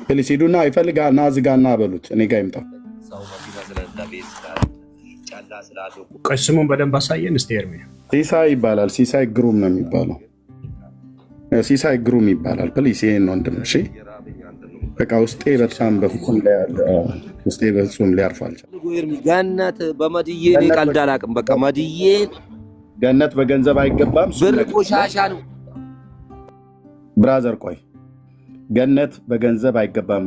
ፕሊስ ሂዱና ይፈልጋል ና ዝጋና በሉት እኔ ጋር ይምጣ። ቆይ ስሙን በደንብ አሳየን እስቲ። ኤርሚ ሲሳይ ይባላል። ሲሳይ ግሩም ነው የሚባለው። ሲሳይ ግሩም ይባላል። ፕሊስ ይሄን ወንድም እሺ። በቃ ውስጤ በጣም በፍጹም ላይ ያለ ውስጤ በፍጹም ሊያርፍ አልቻለም። ገነት በመድዬ እኔ ቀልድ አላውቅም። በቃ መድዬ ገነት በገንዘብ አይገባም። ብር ቆሻሻ ነው ብራዘር። ቆይ ገነት በገንዘብ አይገባም።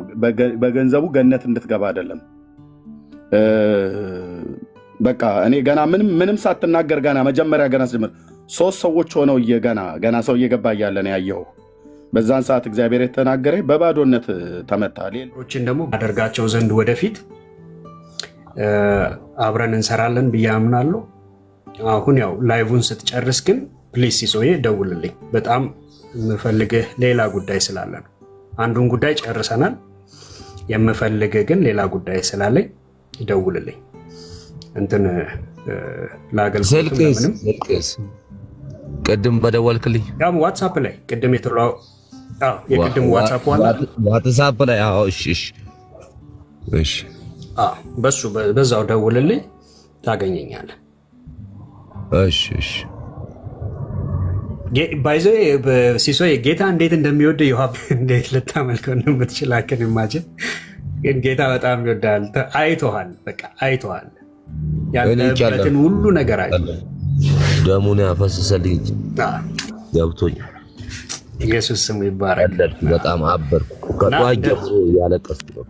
በገንዘቡ ገነት እንድትገባ አይደለም። በቃ እኔ ገና ምንም ሳትናገር ገና መጀመሪያ ገና ጀምር 3 ሰዎች ሆነው ገና ሰው እየገባ እያለ ነው ያየው። በዛን ሰዓት እግዚአብሔር የተናገረ በባዶነት ተመታ። ሌሎችን ደግሞ አደርጋቸው ዘንድ ወደፊት አብረን እንሰራለን ብዬ አምናለሁ። አሁን ያው ላይቭን ስትጨርስ ግን ፕሊስ ሲሶዬ ደውልልኝ። በጣም የምፈልግህ ሌላ ጉዳይ ስላለ ነው። አንዱን ጉዳይ ጨርሰናል። የምፈልግህ ግን ሌላ ጉዳይ ስላለኝ ደውልልኝ። እንትን ለአገልግሎት ስልክስ ቅድም በደወልክልኝ ያው ዋትስአፕ ላይ ቅድም የተላው የቅድም ዋትስአፕ ዋትስአፕ ላይ እሺ በሱ በዛው ደውልልኝ ታገኘኛለህ። እሺ ባይዘ ሲሶ ጌታ እንዴት እንደሚወድ ይዋብ እንዴት ልታመልከው ነው የምትችላከን ማጅን ግን ጌታ በጣም ይወዳል። አይቶሃል፣ በቃ አይቶሃል። ያለበትን ሁሉ ነገር አይቶ ደሙን ያፈሰሰልኝ ገብቶኝ ኢየሱስ ስሙ ይባረክ። በጣም አበርኩ። ከጧት ጀምሮ ያለቀስኩ ነው።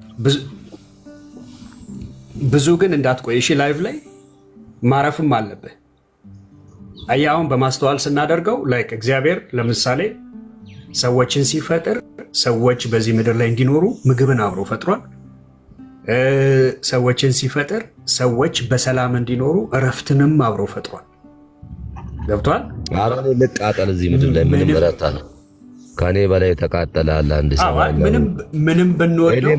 ብዙ ግን እንዳትቆይ እሺ። ላይቭ ላይ ማረፍም አለብህ። አያውን በማስተዋል ስናደርገው ላይክ እግዚአብሔር ለምሳሌ ሰዎችን ሲፈጥር ሰዎች በዚህ ምድር ላይ እንዲኖሩ ምግብን አብሮ ፈጥሯል። ሰዎችን ሲፈጥር ሰዎች በሰላም እንዲኖሩ እረፍትንም አብሮ ፈጥሯል። ገብቷል? አሁን ልቃጠል እዚህ ምድር ላይ ምንም ረታ ነው ከኔ በላይ ተቃጠለ አለ አንድ ሰው ምንም ብንወደው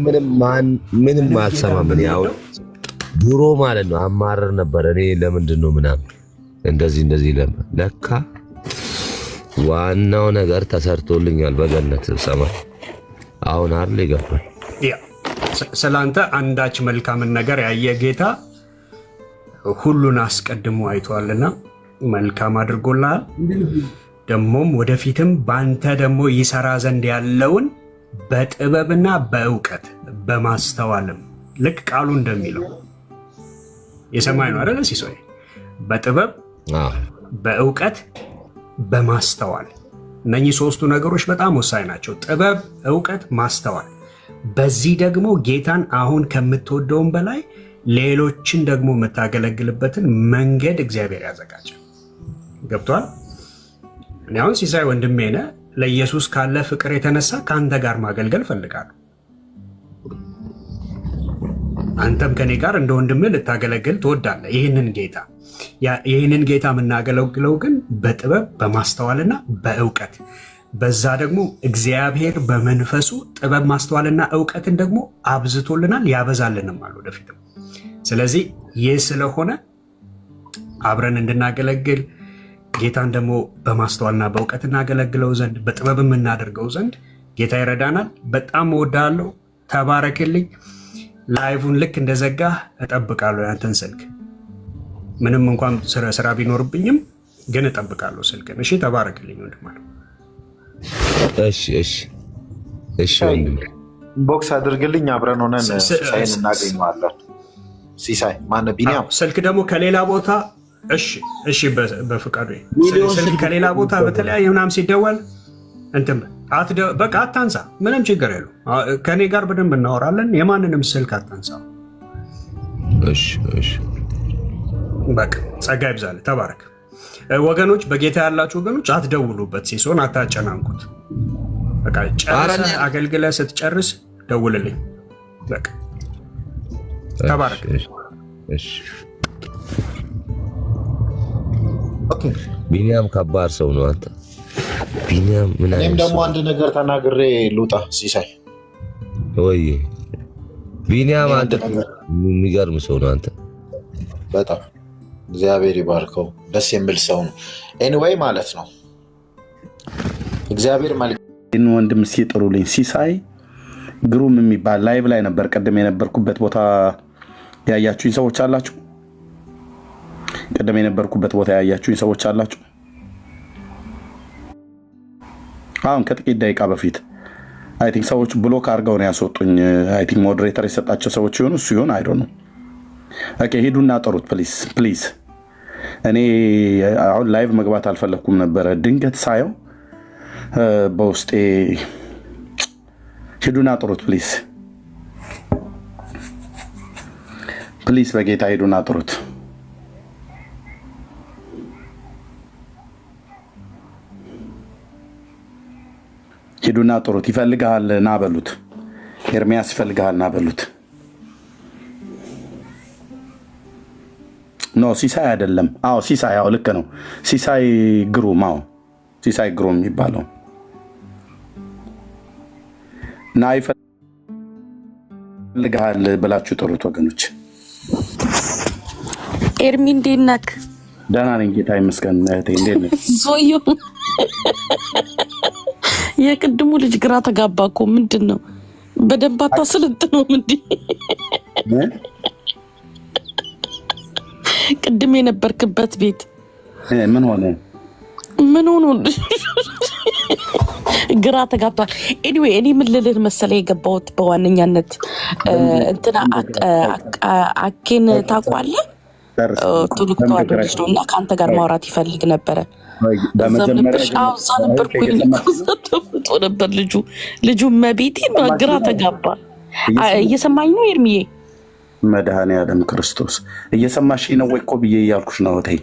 ምንም አልሰማም። ያው ድሮ ማለት ነው አማረር ነበር። እኔ ለምንድን ነው ምናምን እንደዚህ ለካ ዋናው ነገር ተሰርቶልኛል በገነት ሰማይ። አሁን አይደል ይገባል። ስላንተ አንዳች መልካምን ነገር ያየ ጌታ ሁሉን አስቀድሞ አይቷልና መልካም አድርጎልሃል። ደሞም ወደፊትም ባንተ ደግሞ ይሰራ ዘንድ ያለውን በጥበብና በእውቀት በማስተዋልም ልክ ቃሉ እንደሚለው የሰማይ ነው አይደል ሲሶይ? በጥበብ በእውቀት በማስተዋል እነኚህ 3ቱ ነገሮች በጣም ወሳኝ ናቸው። ጥበብ፣ እውቀት፣ ማስተዋል። በዚህ ደግሞ ጌታን አሁን ከምትወደውም በላይ ሌሎችን ደግሞ የምታገለግልበትን መንገድ እግዚአብሔር ያዘጋጃል። ገብቷል? እኔ አሁን ሲሳይ ወንድሜ ነህ። ለኢየሱስ ካለ ፍቅር የተነሳ ከአንተ ጋር ማገልገል ፈልጋለሁ። አንተም ከኔ ጋር እንደ ወንድምህ ልታገለግል ትወዳለህ። ይህንን ጌታ የምናገለግለው ግን በጥበብ በማስተዋልና በእውቀት፣ በዛ ደግሞ እግዚአብሔር በመንፈሱ ጥበብ ማስተዋልና እውቀትን ደግሞ አብዝቶልናል፣ ያበዛልንም አለ ወደፊትም። ስለዚህ ይህ ስለሆነ አብረን እንድናገለግል ጌታን ደግሞ በማስተዋልና በእውቀት እናገለግለው ዘንድ በጥበብ የምናደርገው ዘንድ ጌታ ይረዳናል። በጣም እወዳለሁ። ተባረክልኝ። ላይቭን ልክ እንደዘጋህ እጠብቃለሁ ያንተን ስልክ። ምንም እንኳን ስራ ቢኖርብኝም ግን እጠብቃለሁ ስልክን። እሺ፣ ተባረክልኝ ወንድም። እሺ ወንድም፣ ቦክስ አድርግልኝ፣ አብረን ሆነን ሲሳይን እናገኘዋለን። ሲሳይ ማነው? ቢኒያም ስልክ ደግሞ ከሌላ ቦታ እሺ፣ በፍቃዱ ስልክ ከሌላ ቦታ በተለያየ ምናምን ሲደወል እንትን በቃ አታንሳ። ምንም ችግር የለው። ከኔ ጋር በደንብ እናወራለን። የማንንም ስልክ አታንሳ። እሺ በቃ ጸጋ ይብዛልህ። ተባረክ። ወገኖች፣ በጌታ ያላችሁ ወገኖች አትደውሉበት። ሲሶን አታጨናንቁት። በቃ ጨርሰህ አገልግለህ ስትጨርስ ደውልልኝ። በቃ ተባረክ። ቢኒያም ከባድ ሰው ነው አንተ። ቢኒያም ምን አይነት? እኔም ደግሞ አንድ ነገር ተናግሬ ልውጣ። ሲሳይ ወይ ቢኒያም አንተ የሚገርም ሰው ነው አንተ። በጣም እግዚአብሔር ይባርከው። ደስ የሚል ሰው ነው። ኤኒዌይ ማለት ነው እግዚአብሔር ወንድም ሲጥሩልኝ ሲሳይ ግሩም የሚባል ላይቭ ላይ ነበር ቅድም የነበርኩበት ቦታ ያያችሁኝ ሰዎች አላችሁ? ቅድም የነበርኩበት ቦታ ያያችሁኝ ሰዎች አላችሁ? አሁን ከጥቂት ደቂቃ በፊት አይ ቲንክ ሰዎች ብሎክ አድርገው ነው ያስወጡኝ። አይ ቲንክ ሞዴሬተር የሰጣቸው ሰዎች ይሆኑ እሱ ይሆን አይ ዶንት ኖ። ኦኬ ሂዱና ጥሩት ፕሊዝ ፕሊዝ። እኔ አሁን ላይቭ መግባት አልፈለኩም ነበረ፣ ድንገት ሳየው በውስጤ ሂዱና ጥሩት ፕሊዝ ፕሊዝ፣ በጌታ ሂዱና ጥሩት። ሂዱና ጥሩት። ይፈልጋል ና በሉት። ኤርሚያስ ይፈልጋል ና በሉት። ኖ ሲሳይ አይደለም። አዎ ሲሳይ፣ አዎ ልክ ነው። ሲሳይ ግሩም፣ አዎ ሲሳይ ግሩም የሚባለው ና ይፈልጋል ብላችሁ ጥሩት ወገኖች። ኤርሚ እንዴት ነህ? ደህና ነኝ ጌታ ይመስገን። እህቴ እንዴት ነሽ? ዞዮ የቅድሙ ልጅ ግራ ተጋባ እኮ። ምንድን ነው በደንብ አታሰለጥነውም እንዴ? ቅድም የነበርክበት ቤት ምን ሆነ? ምን ሆኖ ግራ ተጋብቷል። ኤኒዌይ እኔ ምን ልልህ መሰለህ የገባሁት በዋነኛነት እንትና አኬን ታውቋለህ? ቱሉክ ተዋደረች ነው እና ከአንተ ጋር ማውራት ይፈልግ ነበረ። እዛ ነበር ልጁ መቤቴ ግራ ተጋባ። እየሰማኝ ነው ኤርሚዬ? መድኃኔዓለም ክርስቶስ እየሰማሽ ነው ወይ እኮ ብዬ እያልኩሽ ነው። ተይ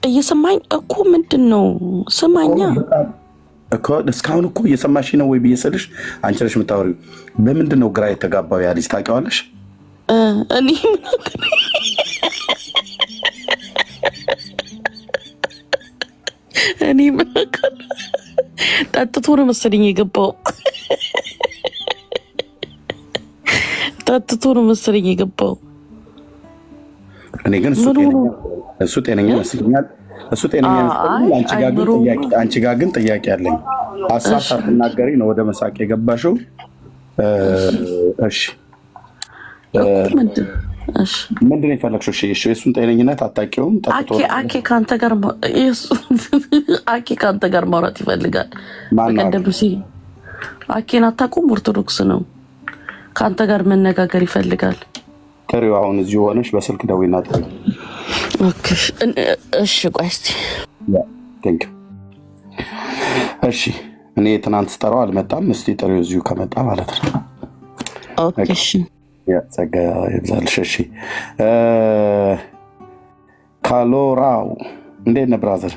እየሰማኝ እኮ ምንድን ነው ስማኛ እኮ እስካሁን እኮ እየሰማሽ ነው ወይ ብዬ ስልሽ አንቺ ነሽ የምታወሪው። በምንድን ነው ግራ የተጋባው ያ ልጅ ታውቂዋለሽ? እኔ ምን ጠጥቶ ነው መሰለኝ የገባው። ጠጥቶ ነው መሰለኝ የገባው። እኔ ግን እሱ ጤነኛ ይመስለኛል። አንቺ ጋር ግን ጥያቄ አለኝ። ሀሳብ ሳትናገሪ ነው ወደ መሳቅ የገባሽው። እሺ ምንድን ነው የፈለግሽው? እሺ የእሱን ጤነኝነት አታውቂውም? አኬ ከአንተ ጋር ማውራት ይፈልጋል። በቀደም አኬን አታውቁም? ኦርቶዶክስ ነው። ከአንተ ጋር መነጋገር ይፈልጋል። ጥሪው አሁን እዚሁ ሆነሽ በስልክ ደውይና ጥሪ። እሺ ቆይ እስኪ እሺ እኔ ትናንት ስጠራው አልመጣም። እስቲ ጥሪው እዚሁ ከመጣ ማለት ነው። ኦኬ እሺ ጸጋ ይብዛልሽ። እሺ ካሎራው እንዴት ነህ ብራዘር?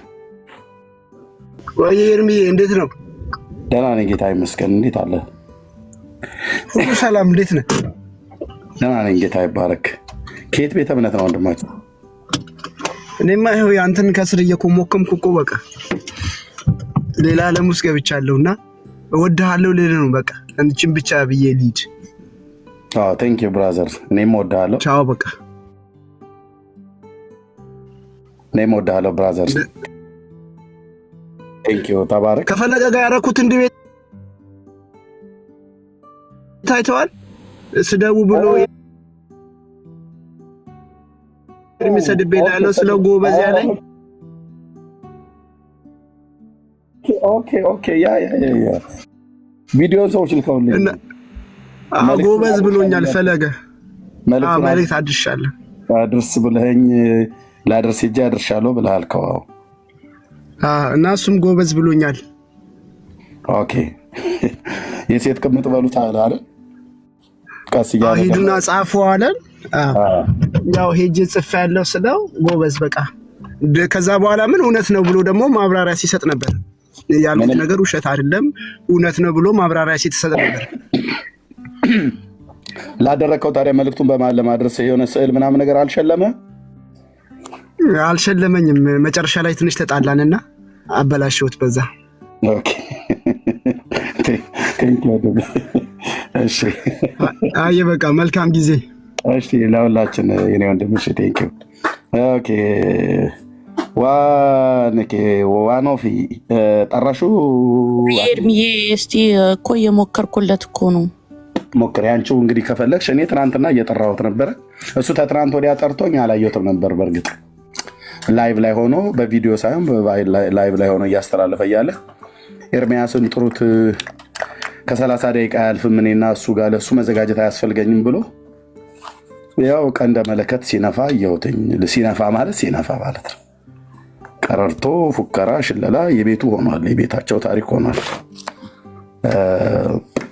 ወይ ኤርሚ እንዴት ነው? ደህና ነኝ ጌታ ይመስገን። እንዴት አለ? ሁሉ ሰላም? እንዴት ነህ? ደህና ነኝ ጌታ ይባረክ። ከየት ቤተ እምነት ነው ወንድማችን? እኔማ ይኸው ያንተን ከስር እየኮመኮምኩ እኮ በቃ ሌላ ዓለም ውስጥ ገብቻለሁና እወድሃለሁ ልልህ ነው። በቃ እንቺን ብቻ ብዬ ልሂድ። ቴንክ ዩ ብራዘር። እኔም እወድሃለሁ። ቻው በቃ እኔም እወድሃለሁ ብራዘር። ቴንክ ዩ ተባረክ። ከፈለገ ጋር ያደረኩት እንዲህ ቤት ታይተዋል። ስደቡ ብሎ የሚሰድብ ያለው ስለ ጎበዝ ያለኝ ኦኬ ያ ቪዲዮ ሰዎች ልከውልኝ ጎበዝ ብሎኛል። ፈለገ መልእክት አድርሻለሁ። አድርስ ብለኸኝ ላድርስ ሂጅ አድርሻለሁ ብለሃል። እና እሱም ጎበዝ ብሎኛል። ኦኬ የሴት ቅምጥ በሉት አለ አይደል? ቀስ እያለ ሂዱና ጻፉ አለ። ያው ሄጄ ጽፌያለሁ ስለው ጎበዝ በቃ ከዛ በኋላ ምን እውነት ነው ብሎ ደግሞ ማብራሪያ ሲሰጥ ነበር። ያሉት ነገር ውሸት አይደለም እውነት ነው ብሎ ማብራሪያ ሲሰጥ ነበር። ላደረከው ታዲያ መልእክቱን በማን ለማድረስ የሆነ ስዕል ምናምን ነገር አልሸለመኝም። መጨረሻ ላይ ትንሽ ተጣላንና አበላሽሁት በዛ። ኦኬ ቴንኪው። እሺ አይ በቃ መልካም ጊዜ። እሺ ለሁላችን የኔ ወንድም። እሺ ቴንኪው። ኦኬ ዋኖፊ ጠራሹ ኤርሚዬ እስቲ እኮ የሞከርኩለት እኮ ነው ሞክሪ አንቺው እንግዲህ ከፈለግሽ። እኔ ትናንትና እየጠራሁት ነበረ። እሱ ከትናንት ወዲያ ጠርቶኝ አላየሁትም ነበር። በእርግጥ ላይቭ ላይ ሆኖ በቪዲዮ ሳይሆን ላይቭ ላይ ሆኖ እያስተላለፈ እያለ ኤርሚያስን ጥሩት ከ30 ደቂቃ አያልፍም እኔና እሱ ጋር ለእሱ መዘጋጀት አያስፈልገኝም ብሎ ያው ቀንደ መለከት ሲነፋ እየውትኝ። ሲነፋ ማለት ነው። ቀረርቶ፣ ፉከራ፣ ሽለላ የቤቱ ሆኗል። የቤታቸው ታሪክ ሆኗል።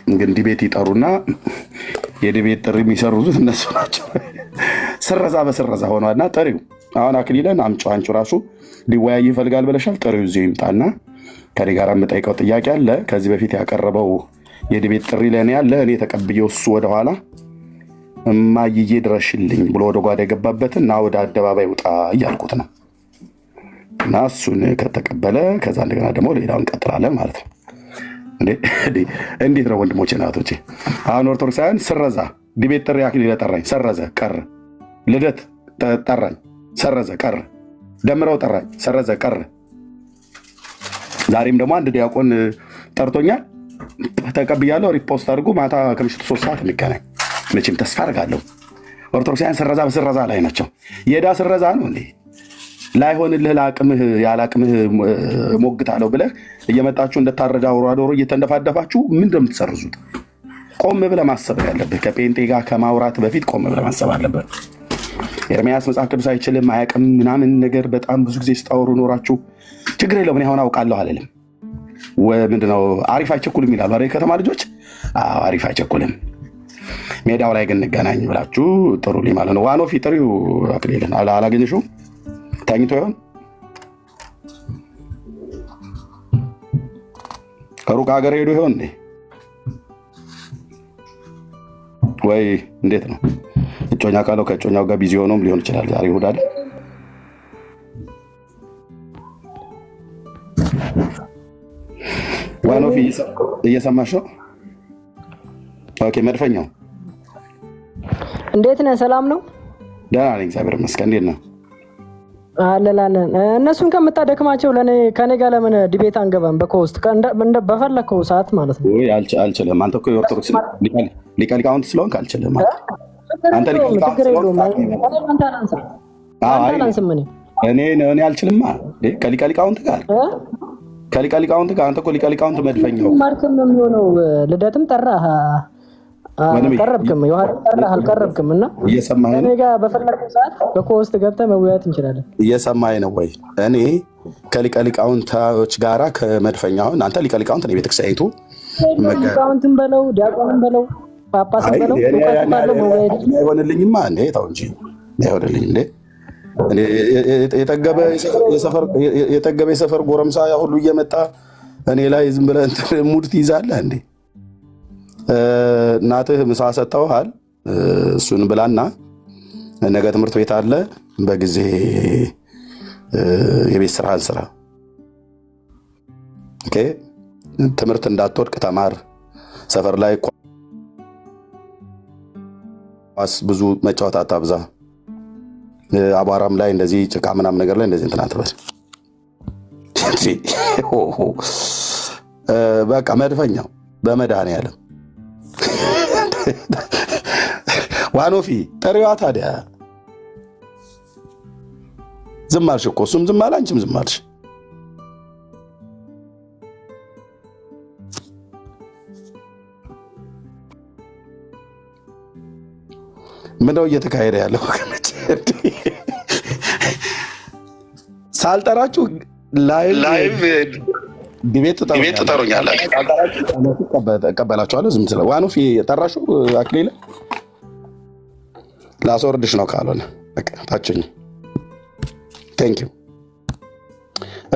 እንግዲህ ቤት ይጠሩና የቤት ጥሪ የሚሰሩት እነሱ ናቸው። ስረዛ በስረዛ ሆኗልና ጥሪው አሁን አክሊለን አምጪው አንቺ ራሱ ሊወያይ ይፈልጋል ብለሻል። ጥሪው እዚሁ ይምጣና ከኔ ጋር የምጠይቀው ጥያቄ አለ። ከዚህ በፊት ያቀረበው የቤት ጥሪ ለእኔ አለ። እኔ ተቀብዬው እሱ ወደኋላ እማይዬ ድረሽልኝ ብሎ ወደ ጓዳ የገባበትን እና ወደ አደባባይ ውጣ እያልኩት ነው። እና እሱን ከተቀበለ ከዛ እንደገና ደግሞ ሌላውን እንቀጥላለን ማለት ነው። እንዴት ነው ወንድሞቼ ናቶቼ? አሁን ኦርቶዶክሳውያን ስረዛ ዲቤት ጥሪ አክሊለ ጠራኝ፣ ሰረዘ ቀረ። ልደት ጠራኝ፣ ሰረዘ ቀረ። ደምረው ጠራኝ፣ ሰረዘ ቀረ። ዛሬም ደግሞ አንድ ዲያቆን ጠርቶኛል፣ ተቀብያለሁ። ሪፖስት አድርጎ ማታ ከምሽቱ 3 ሰዓት እንገናኝ። መቼም ተስፋ አድርጋለሁ። ኦርቶዶክሳውያን ስረዛ በስረዛ ላይ ናቸው። የዕዳ ስረዛ ነው እንዴ? ላይሆንልህ ለአቅምህ ያላቅምህ ሞግታለሁ ብለህ እየመጣችሁ እንደታረዳ አውራ ዶሮ እየተንደፋደፋችሁ ምን እንደምትሰርዙት ቆም ብለህ ማሰብ ያለብህ። ከጴንጤ ጋር ከማውራት በፊት ቆም ብለህ ማሰብ አለብህ። ኤርሚያስ መጽሐፍ ቅዱስ አይችልም አያውቅም ምናምን ነገር በጣም ብዙ ጊዜ ስታወሩ ኖራችሁ ችግር የለውም። እኔ አሁን አውቃለሁ አልልም። ምንድነው አሪፍ አይቸኩልም ይላሉ አይደል ከተማ ልጆች? አሪፍ አይቸኩልም። ሜዳው ላይ ግን እንገናኝ ብላችሁ ጥሩልኝ ማለት ነው። ዋኖፊ ጥሪው አክሊልን አላገኘሽውም? ተኝቶ ይሆን? ከሩቅ ሀገር ሄዶ ይሆን እንዴ? ወይ እንዴት ነው? እጮኛ ካለው ከእጮኛው ጋር ቢዚ ሆኖም ሊሆን ይችላል። ዛሬ እሑድ አይደል? ዋኖፊ እየሰማሽ ነው? ኦኬ። መድፈኛው እንዴት ነህ? ሰላም ነው? ደህና ነኝ እግዚአብሔር ይመስገን። እንዴት ነው? አለላለን። እነሱን ከምታደክማቸው ከኔ ጋር ለምን ዲቤት አንገባም? በኮስት በፈለከው ሰዓት ማለት ነው። አልችልም። አንተ እኮ የኦርቶዶክስ ሊቀ ሊቃውንት ስለሆንክ አልችልም። አንተ እኔ አልችልማ ከሊቀ ሊቃውንት ጋር አንተ እኮ ሊቀ ሊቃውንት መድፈኛው ማርክም ነው የሚሆነው። ልደትም ጠራህ አልቀረብክም፣ ዮሐንስ ጠራህ አልቀረብክም። እና እየሰማኸኝ ነው? እኔ ጋር በፈለከው ሰዓት በኮስት ገብተህ መወያየት እንችላለን። እየሰማኸኝ ነው ወይ? እኔ ከሊቀ ሊቃውንቶች ጋራ ከመድፈኛውን አንተ ሊቀ ሊቃውንት ነው ቤተክርስቲያኒቱ ሊቃውንትን በለው ዲያቆንን በለው ጳጳስን በለው አይሆንልኝማ እንዴ? ተው እንጂ አይሆንልኝም እንዴ? የጠገበ የሰፈር ጎረምሳ ያ ሁሉ እየመጣ እኔ ላይ ዝም ብለህ ሙድ ትይዛለህ እንዴ? እናትህ ምሳ ሰጥተውሃል፣ እሱን ብላና ነገ ትምህርት ቤት አለ፣ በጊዜ የቤት ስራህን ስራ። ኦኬ። ትምህርት እንዳትወድቅ ተማር። ሰፈር ላይ ኳስ ብዙ መጫወት አታብዛ። አቧራም ላይ እንደዚህ ጭቃ ምናምን ነገር ላይ እንደዚህ እንትን አትበል። በቃ መድፈኛው በመድኃኒዓለም ዋኖፊ ጠሪዋ ታዲያ ዝም አልሽ እኮ። እሱም ዝም አለ፣ አንቺም ዝም አልሽ። ምነው እየተካሄደ ያለው? ሳልጠራችሁ ላይቭ ዲቤት ትጠሩኛላችሁ፣ እቀበላችኋለሁ። ዝም ስለ ዋኖፊ የጠራሽው አክሊለ ላስወርድሽ ነው። ካልሆነ በቃ ታችኝ። ቴንክ ዩ።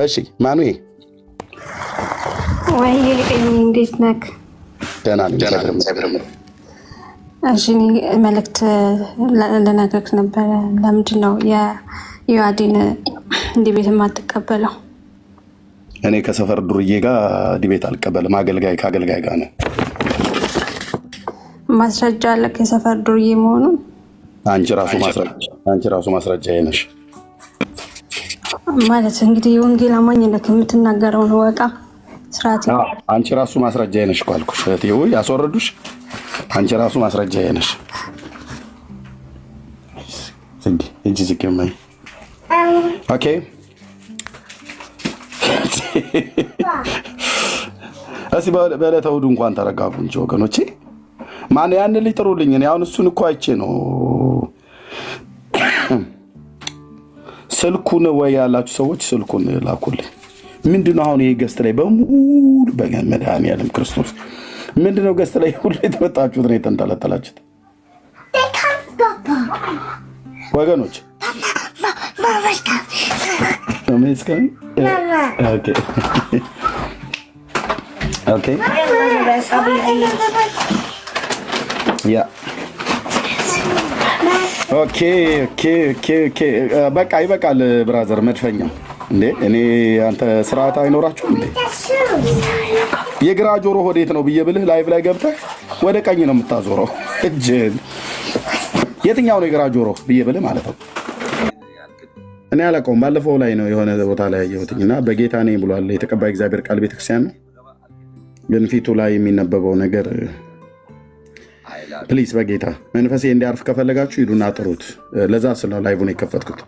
እሺ ማኑዬ ወይ እንዴት ነህ? ደህና ነኝ። እሺ መልእክት ልነግርህ ነበረ። ለምንድን ነው የዮሐዲን ዲቤት የማትቀበለው? እኔ ከሰፈር ዱርዬ ጋር ዲቤት አልቀበልም። አገልጋይ ከአገልጋይ ጋር ነው። ማስረጃ አለክ የሰፈር ዱርዬ መሆኑን? አንቺ ራሱ ማስረጃ ነሽ ማለት እንግዲህ የወንጌል አማኝ ነህ የምትናገረውን ወቃ ስርዓት። አንቺ ራሱ ማስረጃ ነሽ እኮ አልኩሽ። እህቴ ወይ ያስወረዱሽ አንቺ ራሱ ማስረጃ ነሽ። እጅ ዝግ ማይ ኦኬ። እስኪ በዕለተ እሑድ እንኳን ተረጋጉ እንጂ ወገኖቼ። ማን ያን ልጅ ጥሩልኝ። እኔ አሁን እሱን እኮ አይቼ ነው ስልኩን ወይ ያላችሁ ሰዎች ስልኩን ላኩልኝ። ምንድነው አሁን ይሄ ገስት ላይ በሙሉ በመድኃኒዓለም ክርስቶስ ምንድነው ገስት ላይ ሁሉ የተመጣችሁት ነው የተንጠለጠላችሁት ወገኖች? ኦኬ ያ ኦኬ በቃ ይበቃል። ብራዘር መድፈኛ እንዴ እኔ አንተ ስርዓት አይኖራችሁም እንዴ? የግራ ጆሮ ወዴት ነው ብዬ ብልህ ላይቭ ላይ ገብተህ ወደ ቀኝ ነው የምታዞረው እጅን። የትኛው ነው የግራ ጆሮ ብዬ ብልህ ማለት ነው። እኔ አላውቀውም። ባለፈው ላይ ነው የሆነ ቦታ ላይ ያየሁትና በጌታ ነኝ ብሏል። የተቀባይ እግዚአብሔር ቃል ቤተክርስቲያን ነው፣ ግን ፊቱ ላይ የሚነበበው ነገር ፕሊዝ በጌታ መንፈሴ እንዲያርፍ ከፈለጋችሁ ሂዱና ጥሩት። ለዛ ስለ ላይቡን የከፈትኩት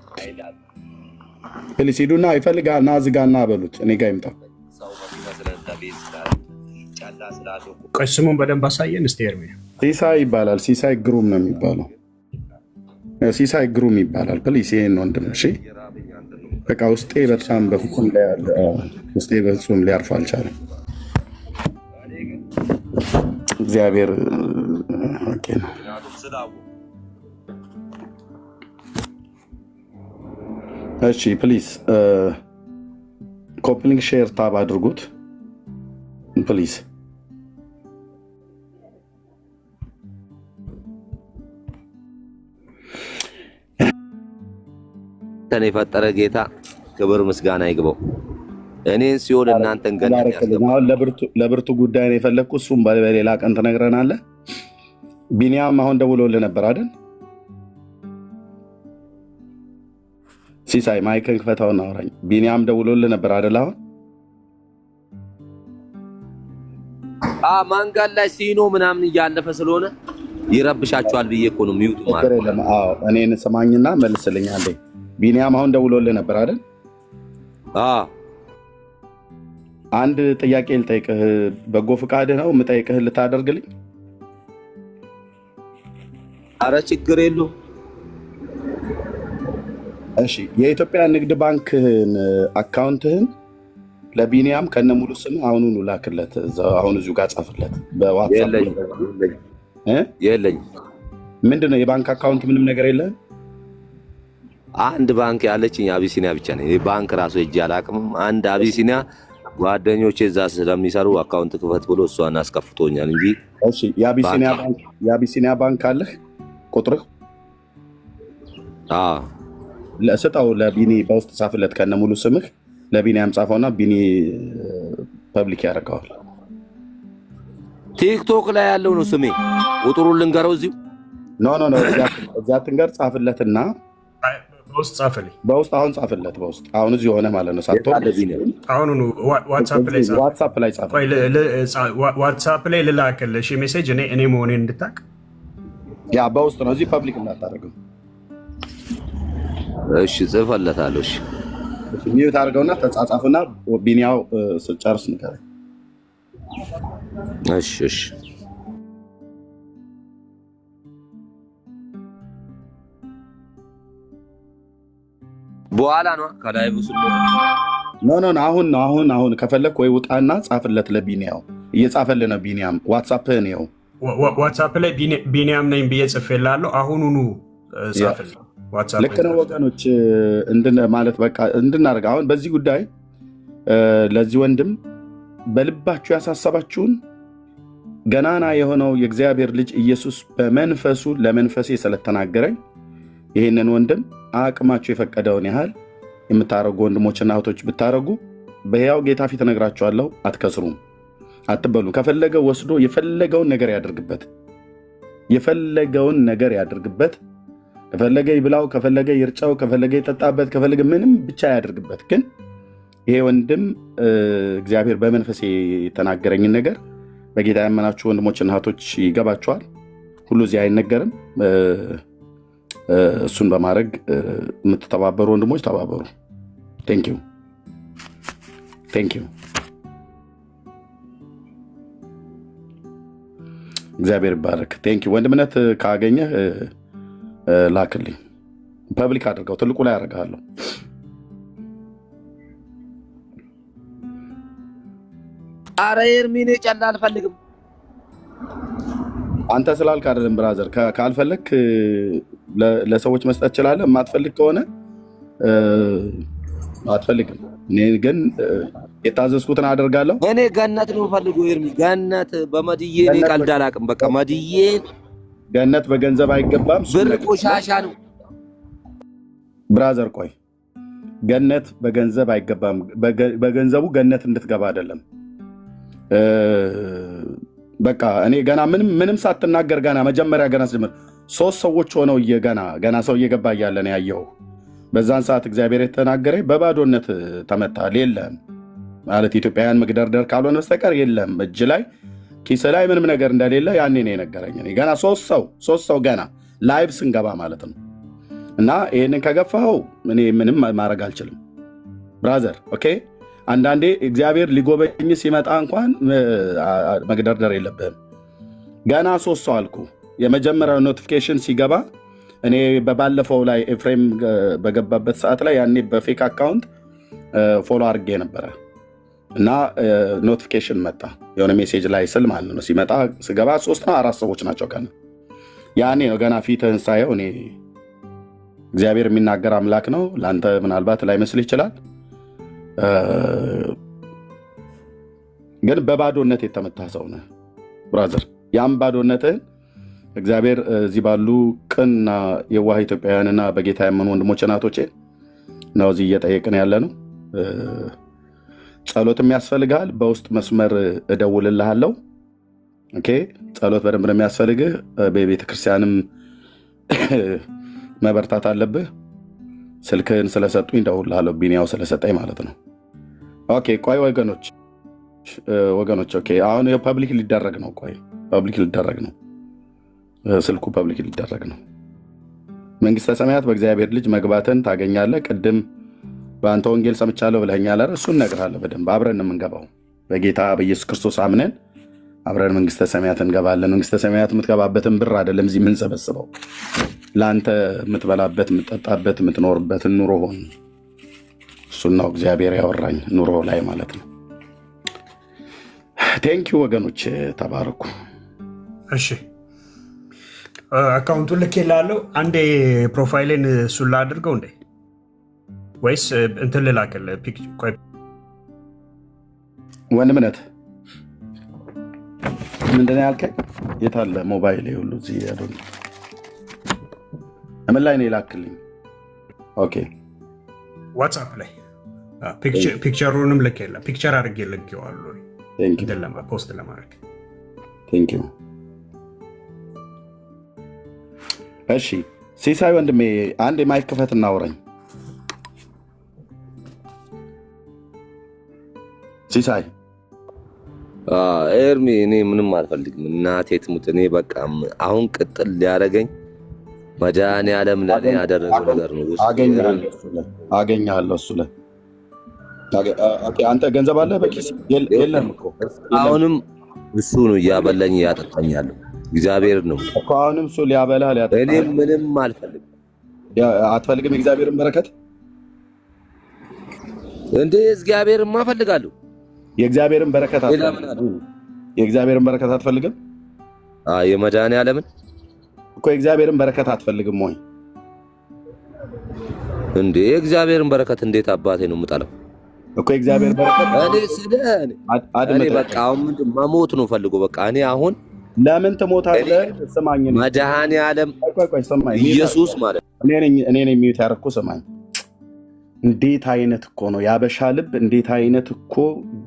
ፕሊዝ ሂዱና ይፈልጋልና ዝጋና በሉት እኔ ጋር ይምጣ። ቆይ ስሙን በደንብ አሳየን እስቲ። ኤርሚ ሲሳይ ይባላል። ሲሳይ ግሩም ነው የሚባለው። ሲሳይ ግሩም ይባላል። ፕሊዝ ይሄን ወንድም እሺ። በቃ ውስጤ በጣም በፍጹም ላይ ያለ ውስጤ በፍጹም ሊያርፍ አልቻለም። እግዚአብሔር ኦኬ ነው። እሺ ፕሊዝ ኮፕሊንግ ሼር ታብ አድርጉት ፕሊዝ። ተኔ የፈጠረ ጌታ ክብር ምስጋና ይግባው። እኔን ሲሆን እናንተን ገና አሁን ለብርቱ ጉዳይ ነው የፈለግኩት። እሱም በሌላ ቀን ትነግረናለህ። ቢኒያም አሁን ደውሎልህ ነበር አይደል? ሲሳይ ማይክን ክፈታውና አውራኝ። ቢኒያም ደውሎልህ ነበር አይደል? አሁን ማንጋል ላይ ሲኖ ምናምን እያለፈ ስለሆነ ይረብሻቸዋል ብዬ እኮ ነው ሚውት ማለት ነው። እኔን ስማኝና መልስልኝ። ቢኒያም አሁን ደውሎልህ ነበር አይደል? አንድ ጥያቄ ልጠይቅህ። በጎ ፍቃድህ ነው የምጠይቅህ ልታደርግልኝ? አረ ችግር የለውም። እሺ የኢትዮጵያ ንግድ ባንክህን አካውንትህን ለቢኒያም ከነሙሉ ስም አሁኑኑ ላክለት። አሁን እዚሁ ጋር ጻፍለት በዋትስአፕ። የለኝ። ምንድነው የባንክ አካውንት? ምንም ነገር የለህም? አንድ ባንክ ያለችኝ አቢሲኒያ ብቻ ነው። ባንክ ራሱ ሄጄ አላውቅም። አንድ አቢሲኒያ ጓደኞቼ እዛ ስለሚሰሩ አካውንት ክፈት ብሎ እሷን አስከፍቶኛል እንጂ። እሺ የአቢሲኒያ ባንክ አለህ ቁጥርህ? ስጠው ለቢኒ በውስጥ ጻፍለት ከነ ሙሉ ስምህ። ለቢኒያም ጻፈውና ቢኒ ፐብሊክ ያደርገዋል። ቲክቶክ ላይ ያለው ነው ስሜ። ቁጥሩን ልንገረው እዚሁ? ኖ እዛ ትንገር። ጻፍለትና በውስጥ ጻፍልኝ። በውስጥ አሁን ጻፍለት። በውስጥ አሁን እዚህ ሆነ ማለት ነው። አሁን ዋትስአፕ ላይ ጻፍ። ዋትስአፕ ላይ ልላክልሽ ሜሴጅ እኔ መሆኔን እንድታቅ። ያ በውስጥ ነው፣ እዚህ ፐብሊክ እንዳታደርገው። እሺ ጽፈለታለሁ። እሺ ሚዩት አድርገውና ተጻጻፉና ቢኒያው ጨርስ ንገረኝ። እሺ በኋላ ነው ከላይ ብሱል አሁን ከፈለክ ወይ ውጣና ጻፍለት ለቢኒያው። እየጻፈልህ ነው ቢኒያም። ዋትስአፕህን ይኸው። ዋትስአፕ ላይ ቢኒያም ነኝ ብዬ ጽፌልሃለሁ። አሁኑኑ ጻፍልኝ። ልክ ነው ወገኖች፣ ማለት በቃ እንድናደርግ አሁን በዚህ ጉዳይ ለዚህ ወንድም በልባችሁ ያሳሰባችሁን ገናና የሆነው የእግዚአብሔር ልጅ ኢየሱስ በመንፈሱ ለመንፈሴ ስለተናገረኝ ይህንን ወንድም አቅማችሁ የፈቀደውን ያህል የምታረጉ ወንድሞችና እህቶች ብታረጉ በሕያው ጌታ ፊት እነግራችኋለሁ፣ አትከስሩም፣ አትበሉም። ከፈለገ ወስዶ የፈለገውን ነገር ያድርግበት። ከፈለገ ይብላው፣ ከፈለገ ይርጫው፣ ከፈለገ ይጠጣበት፣ ከፈለገ ምንም ብቻ ያድርግበት። ግን ይሄ ወንድም እግዚአብሔር በመንፈሴ የተናገረኝን ነገር በጌታ ያመናችሁ ወንድሞችና እህቶች ይገባችኋል። ሁሉ እዚህ አይነገርም። እሱን በማድረግ የምትተባበሩ ወንድሞች ተባበሩ። ቴንኪው እግዚአብሔር ይባረክ። ቴንኪው ወንድምነት ካገኘህ ላክልኝ፣ ፐብሊክ አድርገው፣ ትልቁ ላይ አደርግሃለሁ። አረ ኤርሚኔ ጨላ አልፈልግም። አንተ ስላልክ አይደለም ብራዘር። ካልፈለክ ለሰዎች መስጠት ትችላለህ። የማትፈልግ ከሆነ አትፈልግም። እኔ ግን የታዘዝኩትን አደርጋለሁ። እኔ ገነት ነው ፈልገው ኤርሚ፣ ገነት በመድዬ እኔ ቀልድ አላውቅም። በቃ መድዬ ገነት በገንዘብ አይገባም። ብር ቆሻሻ ነው ብራዘር። ቆይ ገነት በገንዘብ አይገባም። በገንዘቡ ገነት እንድትገባ አይደለም። በቃ እኔ ገና ምንም ሳትናገር ገና መጀመሪያ ገና ስጀምር 3 ሰዎች ሆነው ገና ሰው እየገባ እያለ ነው ያየው። በዛን ሰዓት እግዚአብሔር የተናገረ በባዶነት ተመታል። የለም ማለት ኢትዮጵያውያን መግደርደር ካልሆነ በስተቀር የለም። እጅ ላይ ኪስ ላይ ምንም ነገር እንደሌለ ያኔ ነው የነገረኝ። ገና 3 ሰው ገና ላይቭ ስንገባ ማለት ነው። እና ይህንን ከገፋው እኔ ምንም ማድረግ አልችልም ብራዘር። ኦኬ አንዳንዴ እግዚአብሔር ሊጎበኝ ሲመጣ እንኳን መግደርደር የለብህም። ገና 3 ሰው አልኩ። የመጀመሪያው ኖቲፊኬሽን ሲገባ እኔ በባለፈው ላይ ኤፍሬም በገባበት ሰዓት ላይ ያኔ በፌክ አካውንት ፎሎ አድርጌ ነበረ እና ኖቲፊኬሽን መጣ የሆነ ሜሴጅ ላይ ስል ማለት ነው። ሲመጣ ስገባ 3 ነው 4 ሰዎች ናቸው። ገና ያኔ ነው ገና ፊትህን ሳየው እኔ እግዚአብሔር የሚናገር አምላክ ነው። ለአንተ ምናልባት ላይመስልህ ይችላል፣ ግን በባዶነት የተመታ ሰው ነህ ብራዘር። ያም ባዶነትህን እግዚአብሔር እዚህ ባሉ ቅንና የዋህ ኢትዮጵያውያንና በጌታ ያመኑ ወንድሞች እናቶቼ ነው እዚህ እየጠየቅን ያለ ነው። ጸሎትም ያስፈልግሃል። በውስጥ መስመር እደውልልሃለሁ። ኦኬ ጸሎት በደንብ ነው የሚያስፈልግህ። በቤተ ክርስቲያንም መበርታት አለብህ። ስልክህን ስለሰጡኝ እደውልልሃለሁ፣ ቢኒያው ስለሰጠኝ ማለት ነው። ኦኬ ቆይ ወገኖች ኦኬ አሁን ፐብሊክ ሊደረግ ነው። ቆይ ፐብሊክ ሊደረግ ነው። ስልኩ ፐብሊክ ሊደረግ ነው። መንግስተ ሰማያት በእግዚአብሔር ልጅ መግባትን ታገኛለህ። ቅድም በአንተ ወንጌል ሰምቻለሁ ብለኸኛል። እሱን እነግርሃለሁ በደንብ። አብረን የምንገባው በጌታ በኢየሱስ ክርስቶስ አምነን አብረን መንግስተ ሰማያት እንገባለን። መንግስተ ሰማያት የምትገባበትን ብር አይደለም እዚህ የምንሰበስበው፣ ለአንተ የምትበላበት፣ የምትጠጣበት፣ የምትኖርበትን ኑሮ ሆን እሱን ነው እግዚአብሔር ያወራኝ ኑሮ ላይ ማለት ነው። ቴንኪው ወገኖች ተባረኩ። እሺ አካውንቱን ልኬልሃለሁ። አንዴ ፕሮፋይሌን እሱን ላድርገው እንዴ ወይስ እንትን ልላክልህ? ወንድምነት ምንድን ነው ያልከኝ? የት አለ ሞባይል? ሁሉ እዚህ ያለው ምን ላይ ነው የላክልኝ? ኦኬ ዋትስአፕ ላይ ፒክቸሩንም ልኬልህ፣ ፒክቸር አድርጌ ልኬዋለሁ ፖስት ለማድረግ። ቴንኪው። እሺ ሲሳይ ወንድሜ አንድ የማይክ ክፈት እናውረኝ። ሲሳይ ኤርሚ እኔ ምንም አልፈልግም። እናቴ ትሙት። እኔ በቃ አሁን ቅጥል ሊያደርገኝ መድኃኒዓለም ለእኔ ያደረገው ነገር ነው። አገኛለሁ እሱ ላይ አንተ ገንዘብ አለ በኪስ የለም እኮ። አሁንም እሱ ነው እያበላኝ እያጠጣኝ ያለው እግዚአብሔር ነው እኮ። አሁንም እሱ ሊያበላህ ሊያጠጣህ። እኔ ምንም አልፈልግም። አትፈልግም የእግዚአብሔርን በረከት? እንዴ እግዚአብሔርማ እፈልጋለሁ። የእግዚአብሔርን በረከት የእግዚአብሔርን በረከት አትፈልግም? የመድኃኒዓለምን እኮ የእግዚአብሔርን በረከት አትፈልግም ወይ? እንዴ የእግዚአብሔርን በረከት እንዴት አባቴ ነው የምጠላው እኮ የእግዚአብሔር በረከት። እኔ በቃ አሁን ምንድን መሞት ነው ፈልጎ በቃ እኔ አሁን ለምን ትሞታለህ? ስማኝ፣ መድኃኒዓለም ቆይ ስማኝ፣ ኢየሱስ ማለት እኔ ነኝ የሚዩት ያደረኩ። ስማኝ፣ እንዴት አይነት እኮ ነው ያበሻ ልብ! እንዴት አይነት እኮ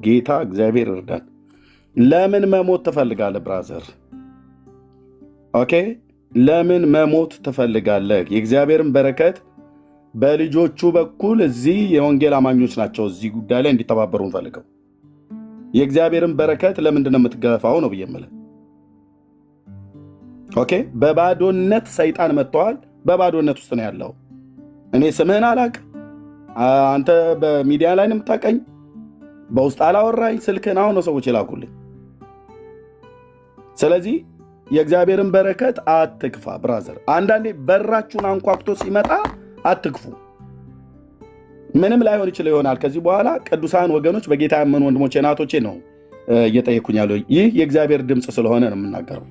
ጌታ እግዚአብሔር እርዳን። ለምን መሞት ትፈልጋለህ ብራዘር? ኦኬ ለምን መሞት ትፈልጋለህ? የእግዚአብሔርን በረከት በልጆቹ በኩል እዚህ የወንጌል አማኞች ናቸው እዚህ ጉዳይ ላይ እንዲተባበሩ እንፈልገው። የእግዚአብሔርን በረከት ለምንድን ነው የምትገፋው ነው ብዬ የምልህ። ኦኬ በባዶነት ሰይጣን መጥተዋል። በባዶነት ውስጥ ነው ያለው። እኔ ስምህን አላቅ፣ አንተ በሚዲያ ላይ ነው የምታቀኝ፣ በውስጥ አላወራኝ፣ ስልክህን አሁን ነው ሰዎች ይላኩልኝ። ስለዚህ የእግዚአብሔርን በረከት አትግፋ ብራዘር። አንዳንዴ በራችሁን አንኳኩቶ ሲመጣ አትግፉ። ምንም ላይሆን ይችል ይሆናል። ከዚህ በኋላ ቅዱሳን ወገኖች፣ በጌታ ያመኑ ወንድሞቼ እናቶቼ ነው እየጠየኩኝ ያለው። ይህ የእግዚአብሔር ድምፅ ስለሆነ ነው የምናገረው።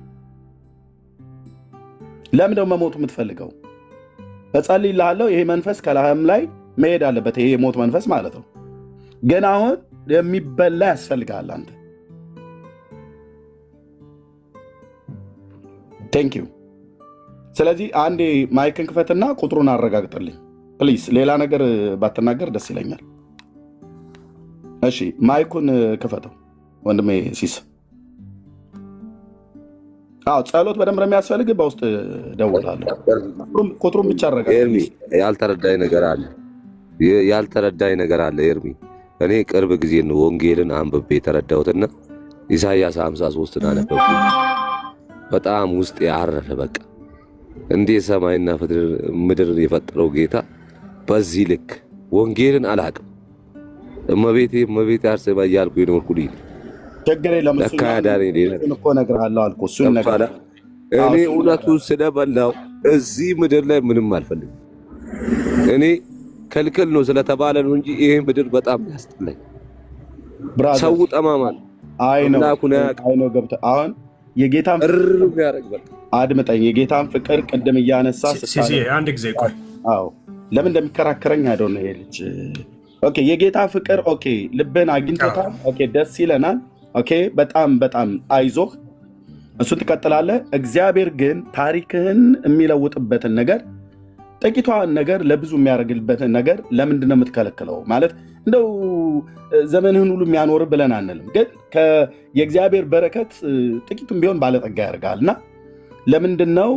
ለምን ደግሞ መሞቱ የምትፈልገው? እጸልይልሃለሁ። ይሄ መንፈስ ከላህም ላይ መሄድ አለበት። ይሄ የሞት መንፈስ ማለት ነው። ግን አሁን የሚበላ ያስፈልጋል አንተ። ቴንክ ዩ። ስለዚህ አንዴ ማይክን ክፈትና ቁጥሩን አረጋግጥልኝ ፕሊስ። ሌላ ነገር ባትናገር ደስ ይለኛል። እሺ ማይኩን ክፈተው ወንድሜ ሲስ። አዎ ጸሎት በደንብ የሚያስፈልግ በውስጥ ደውላለሁ። ቁጥሩን ብቻ አረጋግጥ። ኤርሚ ያልተረዳኝ ነገር አለ ኤርሚ። እኔ ቅርብ ጊዜ ነው ወንጌልን አንብቤ የተረዳሁትና ኢሳይያስ 53 አነበብኩ። በጣም ውስጥ ያረፈ በቃ እንዴ ሰማይና ምድር የፈጠረው ጌታ በዚህ ልክ ወንጌልን አላቅም። እመቤቴ አርሴማ እያልኩ የኖርኩልኝ ችግር የለም። እኮ እነግርሃለሁ አልኩ። እሱን ነገር እኔ እውነቱን ስለበላው እዚህ ምድር ላይ ምንም አልፈልግም። እኔ ከልክል ነው ስለተባለ ነው እንጂ ይሄ ምድር በጣም ያስጠላኝ። ሰው ጠማማ አይ ነው ገብተህ አሁን የጌታን አድምጠኝ። የጌታን ፍቅር ቅድም እያነሳ አንድ ጊዜ ቆይ። አዎ ለምን እንደሚከራከረኝ አይደው ነው ይሄ ልጅ። ኦኬ የጌታ ፍቅር ኦኬ ልብን አግኝቶታል። ኦኬ ደስ ይለናል። ኦኬ በጣም አይዞህ፣ እሱን ትቀጥላለህ። እግዚአብሔር ግን ታሪክህን የሚለውጥበትን ነገር፣ ጥቂቷን ነገር ለብዙ የሚያደርግበትን ነገር ለምንድን ነው የምትከለክለው? ማለት እንደው ዘመንህን ሁሉ የሚያኖር ብለን አንልም፣ ግን የእግዚአብሔር በረከት ጥቂቱም ቢሆን ባለጠጋ ያደርጋል። እና ለምንድን ነው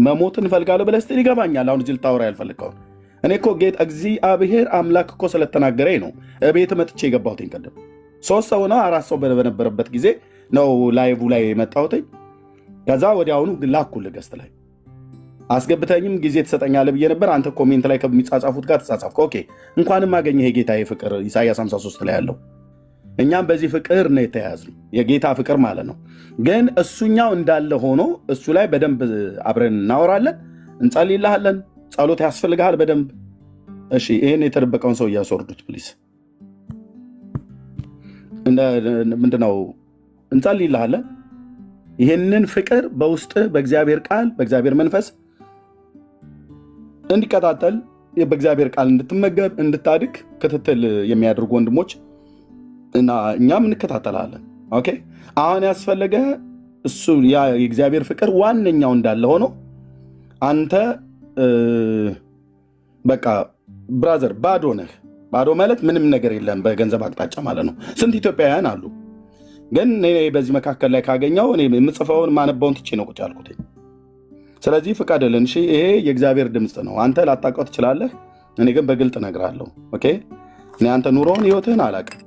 መሞትን እፈልጋለሁ ብለህ ስትል ይገባኛል። አሁን እዚህ ልታወራ ያልፈልገውን እኔ እኮ ጌታ እግዚአብሔር አምላክ እኮ ስለተናገረኝ ነው ቤት መጥቼ የገባሁትኝ። ቀደም 3 ሰው ነው 4 ሰው በነበረበት ጊዜ ነው ላይቭ ላይ የመጣሁትኝ። ከዛ ወዲያውኑ ላኩልህ ገስት ላይ አስገብተኝም ጊዜ ትሰጠኛለህ ብዬ ነበር። አንተ ኮሜንት ላይ ከሚጻጻፉት ጋር ተጻጻፍክ። ኦኬ እንኳንም አገኘህ የጌታ ፍቅር ኢሳይያስ 53 ላይ ያለው። እኛም በዚህ ፍቅር ነው የተያዝነው፣ የጌታ ፍቅር ማለት ነው። ግን እሱኛው እንዳለ ሆኖ እሱ ላይ በደንብ አብረን እናወራለን፣ እንጸልይልሃለን። ጸሎት ያስፈልግሃል በደንብ። እሺ ይሄን የተደበቀውን ሰው እያስወርዱት ፕሊስ። ምንድነው? እንጸልይልሃለን። ይህንን ፍቅር በውስጥ በእግዚአብሔር ቃል በእግዚአብሔር መንፈስ እንዲቀጣጠል በእግዚአብሔር ቃል እንድትመገብ እንድታድግ ክትትል የሚያደርጉ ወንድሞች እና እኛም እንከታተላለን። ኦኬ አሁን ያስፈለገ እሱ የእግዚአብሔር ፍቅር ዋነኛው እንዳለ ሆኖ አንተ በቃ ብራዘር ባዶ ነህ። ባዶ ማለት ምንም ነገር የለም በገንዘብ አቅጣጫ ማለት ነው። ስንት ኢትዮጵያውያን አሉ። ግን በዚህ መካከል ላይ ካገኘው እኔ የምጽፈውን ማነባውን ትቼ ነው ቁጭ ያልኩት። ስለዚህ ፍቀድልን። እሺ ይሄ የእግዚአብሔር ድምፅ ነው። አንተ ላታውቀው ትችላለህ፣ እኔ ግን በግልጥ እነግርሃለሁ። ኦኬ እኔ አንተ ኑሮውን ህይወትህን አላውቅም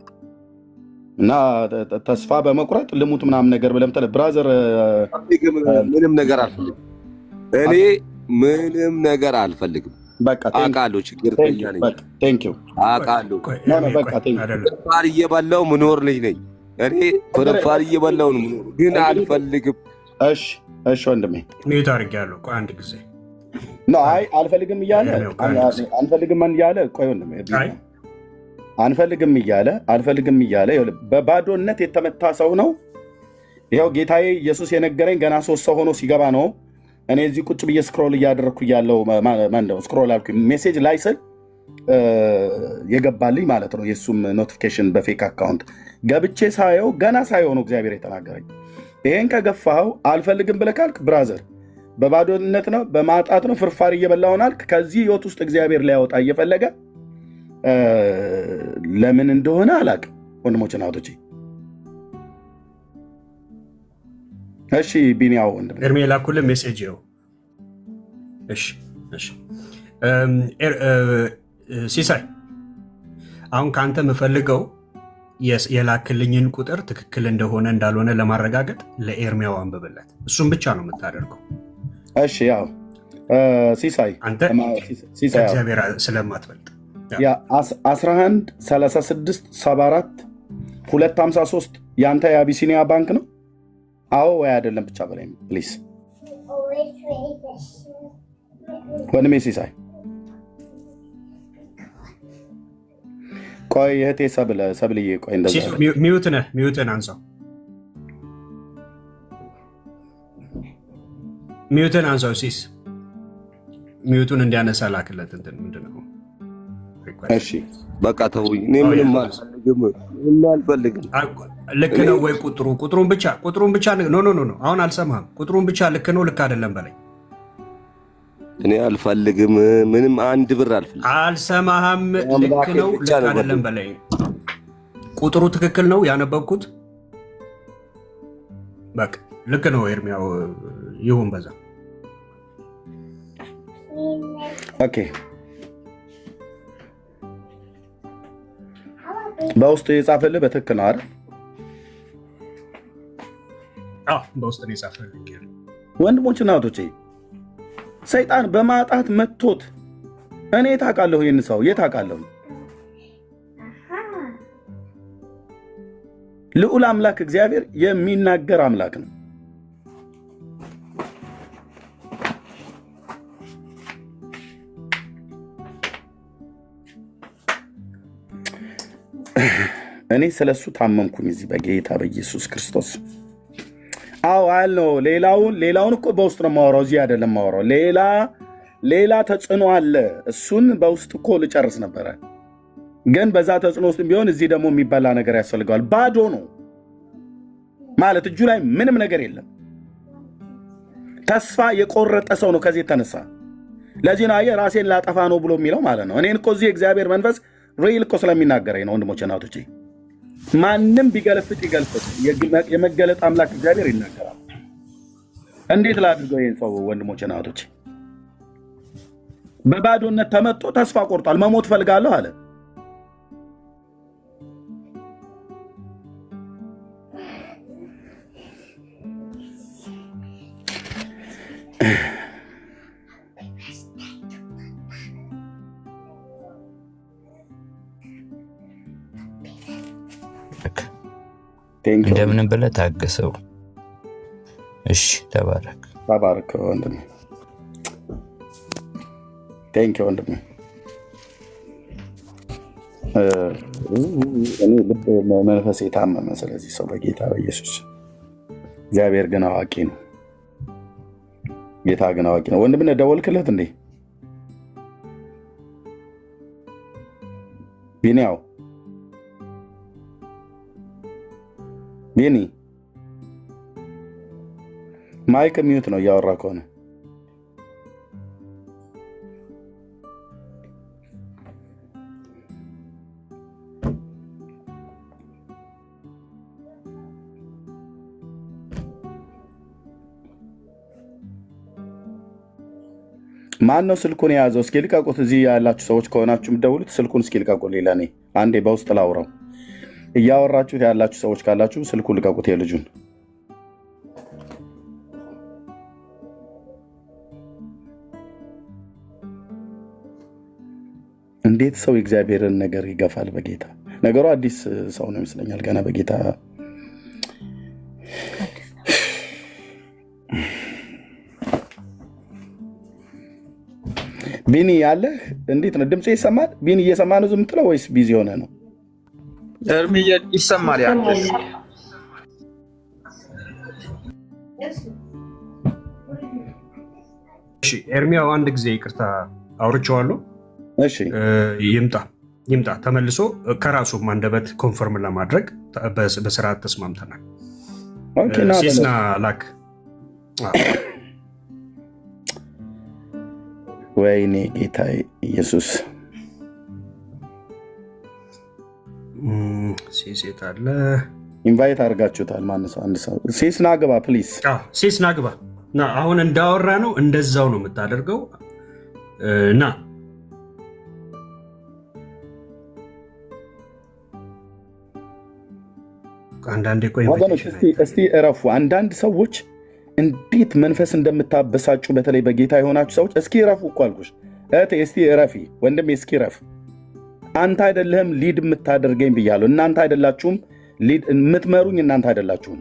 እና ተስፋ በመቁረጥ ልሙት ምናምን ነገር ብለህ ምትለ ብራዘር ምንም ነገር አልፈልግም። እኔ ምንም ነገር አልፈልግም። በቃ አውቃለሁ፣ ችግርተኛ ነኝ። አውቃለሁ። ፍርፋሪ እየበላሁ ምኖር ልጅ ነኝ እኔ። ፍርፋሪ እየበላሁ ነው ምኖር፣ ግን አልፈልግም። እሺ ወንድሜ ሚዩት አድርጌያለሁ። ቆይ አንድ ጊዜ አይ አልፈልግም እያለ አንፈልግም እያለ ቆይ ወንድሜ አንፈልግም እያለ በባዶነት የተመታ ሰው ነው። ይኸው ጌታዬ ኢየሱስ የነገረኝ ገና 3 ሰው ሆኖ ሲገባ ነው። እኔ እዚህ ቁጭ ብዬ ስክሮል እያደረግኩ እያለው ስክሮል አልኩ ሜሴጅ ላይ ስል የገባልኝ ማለት ነው። የእሱም ኖቲፊኬሽን በፌክ አካውንት ገብቼ ሳየው ገና ሳየው ነው እግዚአብሔር የተናገረኝ። ይሄን ከገፋው አልፈልግም ብለህ ካልክ ብራዘር በባዶነት ነው፣ በማጣት ነው፣ ፍርፋሪ እየበላሁን አልክ። ከዚህ ህይወት ውስጥ እግዚአብሔር ሊያወጣ እየፈለገ ለምን እንደሆነ አላውቅም ወንድሞችና እህቶቼ። እሺ ቢኒያው ወንድም እርሜ ላኩልህ ሜሴጅ ነው። እሺ ሲሳይ አሁን ከአንተ የምፈልገው የላክልኝን ቁጥር ትክክል እንደሆነ እንዳልሆነ ለማረጋገጥ ለኤርሚያው አንብብለት። እሱም ብቻ ነው የምታደርገው። እሺ ያው ሲሳይ አንተ ሲሳይ ከእግዚአብሔር ስለማትበልጥ 11 36 74 253 ያንተ የአቢሲኒያ ባንክ ነው? አዎ ወይ አይደለም ብቻ በላይ ፕሊዝ ወንድሜ ሲሳይ። ቆይ እህቴ ሰብልዬ ቆይ እንደዛ ሚዩትን አንሳው፣ ሚዩትን አንሳው። ሲስ ሚዩቱን እንዲያነሳ ላክለት። እንትን ምንድነው? እሺ በቃ ተውኝ። እኔ ምንም አልፈልግም። ልክ ነው ወይ? ቁጥሩን ብቻ ኖ አሁን አልሰማህም። ቁጥሩን ብቻ ልክ ነው ልክ አይደለም በላይ። እኔ አልፈልግም፣ ምንም አንድ ብር አልፈልግም። አልሰማህም። ልክ ነው ልክ አይደለም በላይ። ቁጥሩ ትክክል ነው ያነበብኩት። በቃ ልክ ነው ኤርሚያው። ይሁን በዛ። ኦኬ በውስጥ የጻፈልህ በትክክል ነው አይደል? አዎ በውስጥ ነው የጻፈልህ። ወንድሞችና እህቶቼ ሰይጣን በማጣት መጥቶት እኔ ታውቃለሁ፣ ይህን ሰው የታውቃለሁ። ልዑል አምላክ እግዚአብሔር የሚናገር አምላክ ነው። እኔ ስለሱ ታመምኩኝ እዚህ በጌታ በኢየሱስ ክርስቶስ። አዎ አልነው። ሌላውን እኮ በውስጥ ነው የማወራው፣ እዚህ አይደለም የማወራው። ሌላ ተጽዕኖ አለ። እሱን በውስጥ እኮ ልጨርስ ነበረ፣ ግን በዛ ተጽዕኖ ውስጥ ቢሆን እዚህ ደግሞ የሚበላ ነገር ያስፈልገዋል። ባዶ ነው ማለት እጁ ላይ ምንም ነገር የለም። ተስፋ የቆረጠ ሰው ነው ከዚህ የተነሳ። ለዚህ ነው አየህ ራሴን ላጠፋ ነው ብሎ የሚለው ማለት ነው። እኔን እኮ እዚህ እግዚአብሔር መንፈስ ሪል እኮ ስለሚናገረኝ ነው። ወንድሞቼ እናቶቼ ማንም ቢገለፍጥ ይገልፍጥ፣ የመገለጥ አምላክ እግዚአብሔር ይናገራል። እንዴት ላድርገው ይህን ሰው? ወንድሞቼ እናቶቼ በባዶነት ተመቶ ተስፋ ቆርጧል። መሞት ፈልጋለሁ አለ። እንደምን ብለህ ታገሰው። እሺ ተባረክ ወንድሜ። ቴንክ ዩ ወንድሜ። እኔ ልብ መንፈስ የታመመ ስለዚህ ሰው በጌታ በኢየሱስ። እግዚአብሔር ግን አዋቂ ነው። ጌታ ግን አዋቂ ነው። ወንድምነ ደወልክለት እንዴ? ቢኒያው ቢኒ ማይክ ሚዩት ነው እያወራ ከሆነ ማን ነው ስልኩን የያዘው? እስኪ ልቀቁት። እዚህ ያላችሁ ሰዎች ከሆናችሁ የምትደውሉት ስልኩን እስኪ ልቀቁት። ሌላ እኔ አንዴ በውስጥ ላውራው። እያወራችሁት ያላችሁ ሰዎች ካላችሁ ስልኩን ልቀቁት። የልጁን እንዴት ሰው የእግዚአብሔርን ነገር ይገፋል? በጌታ ነገሩ አዲስ ሰው ነው ይመስለኛል ገና በጌታ ቢኒ ያለህ እንዴት ነው? ድምጽ ይሰማል? ቢኒ እየሰማ ነው ዝም ትለው ወይስ ቢዚ ሆነ ነው? እርሚ ይሰማል ያለ እሺ ኤርሚያው አንድ ጊዜ ይቅርታ አውርቼዋለሁ። እሺ ይምጣ ተመልሶ ከራሱ አንደበት ኮንፈርም ለማድረግ በስርዓት ተስማምተናል። ሲስና ላክ ወይኔ ጌታ ኢየሱስ ሲሴት አለ ኢንቫይት አድርጋችሁታል። ማን ሰው አንድ ሰው ሲስ ናግባ ፕሊዝ። ሲስ ናግባ ና። አሁን እንዳወራ ነው እንደዛው ነው የምታደርገው። ና አንዳንዴ ወገኖች እስቲ እረፉ። አንዳንድ ሰዎች እንዴት መንፈስ እንደምታበሳጩ በተለይ በጌታ የሆናችሁ ሰዎች እስኪ እረፉ እኮ አልኩሽ። እህቴ እስቲ እረፊ፣ ወንድሜ እስኪ እረፍ። አንተ አይደለህም ሊድ የምታደርገኝ ብያለሁ። እናንተ አይደላችሁም ሊድ የምትመሩኝ፣ እናንተ አይደላችሁም።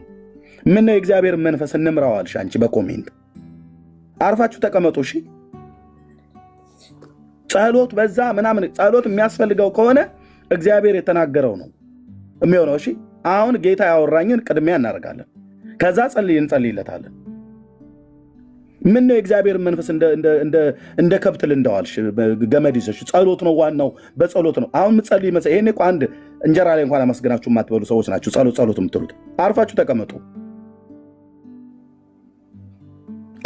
ምን ነው የእግዚአብሔር መንፈስ እንምራው አልሽ አንቺ በኮሜንት። አርፋችሁ ተቀመጡ እሺ። ጸሎት በዛ ምናምን ጸሎት የሚያስፈልገው ከሆነ እግዚአብሔር የተናገረው ነው የሚሆነው እሺ። አሁን ጌታ ያወራኝን ቅድሚያ እናደርጋለን፣ ከዛ እንጸልይለታለን። ምን ነው የእግዚአብሔር መንፈስ እንደ ከብት ልንደዋልሽ ገመድ ይዘሽ ጸሎት ነው ዋናው፣ በጸሎት ነው አሁን ምጸልይ መሰለኝ። ይሄኔ እኮ አንድ እንጀራ ላይ እንኳን አመስግናችሁ የማትበሉ ሰዎች ናችሁ ጸሎት የምትሉት። አርፋችሁ ተቀመጡ፣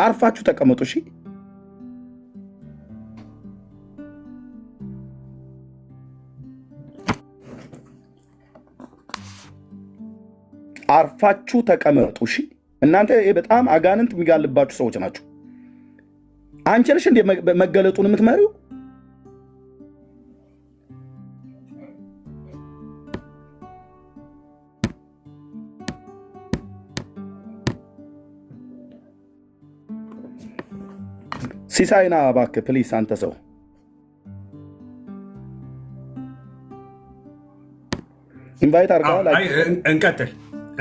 አርፋችሁ ተቀመጡ እሺ። አርፋችሁ ተቀመጡ እሺ። እናንተ በጣም አጋንንት የሚጋልባችሁ ሰዎች ናችሁ። አንቺ ነሽ እንደ መገለጡን የምትመሪው? ሲሳይና እባክህ ፕሊስ፣ አንተ ሰው ኢንቫይት አድርገዋል። እንቀጥል።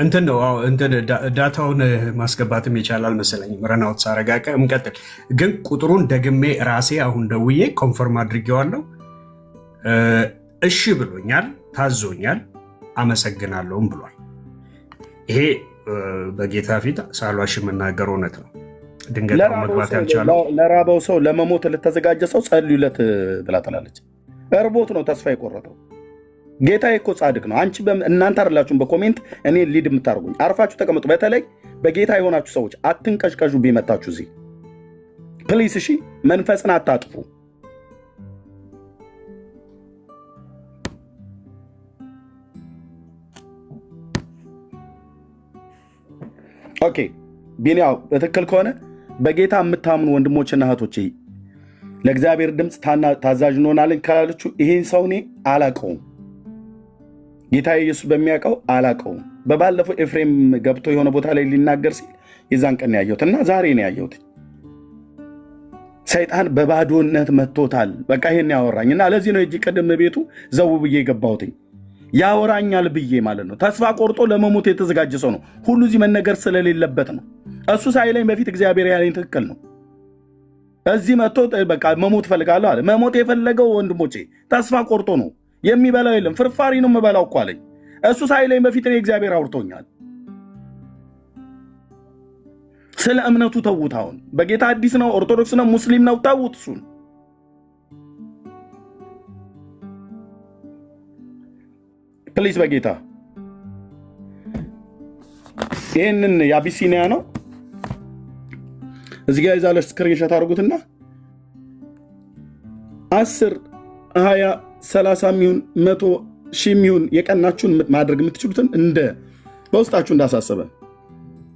እንትን ነው እንትን ዳታውን ማስገባትም ይቻላል መሰለኝ። ረናውት ሳረጋቀ እንቀጥል። ግን ቁጥሩን ደግሜ ራሴ አሁን ደውዬ ኮንፈርም አድርጌዋለሁ። እሺ ብሎኛል፣ ታዞኛል፣ አመሰግናለሁም ብሏል። ይሄ በጌታ ፊት ሳሏሽ የምናገር እውነት ነው። ድንገት መግባት ያልቻለው ለራበው ሰው ለመሞት ለተዘጋጀ ሰው ጸልዩለት ብላ ትላለች። እርቦት ነው ተስፋ የቆረጠው። ጌታ እኮ ጻድቅ ነው። አንቺ እናንተ አይደላችሁም በኮሜንት እኔ ሊድ የምታደርጉኝ። አርፋችሁ ተቀመጡ። በተለይ በጌታ የሆናችሁ ሰዎች አትንቀዥቀዡ። ቢመታችሁ እዚህ ፕሊስ እሺ። መንፈስን አታጥፉ። ኦኬ ቢኒያው በትክክል ከሆነ በጌታ የምታምኑ ወንድሞችና እህቶቼ ለእግዚአብሔር ድምፅ ታዛዥ እንሆናለን ካላችሁ ይሄን ሰው እኔ አላቀውም። ጌታ ኢየሱስ በሚያውቀው አላቀውም። በባለፈው ኤፍሬም ገብቶ የሆነ ቦታ ላይ ሊናገር ሲል የዛን ቀን ያየሁት እና ዛሬ ነው ያየሁት። ሰይጣን በባዶነት መጥቶታል። በቃ ይሄን ያወራኝ እና ለዚህ ነው እጅ ቀደም ቤቱ ዘው ብዬ ገባሁትኝ። ያወራኛል ብዬ ማለት ነው። ተስፋ ቆርጦ ለመሞት የተዘጋጀ ሰው ነው። ሁሉ እዚህ መነገር ስለሌለበት ነው። እሱ ሳይለኝ በፊት እግዚአብሔር ያለኝ ትክክል ነው። እዚህ መጥቶ በቃ መሞት ፈልጋለሁ አለ። መሞት የፈለገው ወንድሞቼ ተስፋ ቆርጦ ነው። የሚበላው የለም ፍርፋሪ ነው የምበላው እኮ አለኝ። እሱ ሳይለኝ በፊት እኔ እግዚአብሔር አውርቶኛል። ስለ እምነቱ ተዉት። አሁን በጌታ አዲስ ነው፣ ኦርቶዶክስ ነው፣ ሙስሊም ነው፣ ተዉት እሱን። ፕሊዝ በጌታ ይህንን የአቢሲኒያ ነው እዚህ ጋር ይዛለች። ስክሪንሾት አድርጉትና 10 20 30 ሚሆን 100 ሺህ ሚሆን የቀናችሁን ማድረግ የምትችሉትን እንደ በውስጣችሁ እንዳሳሰበ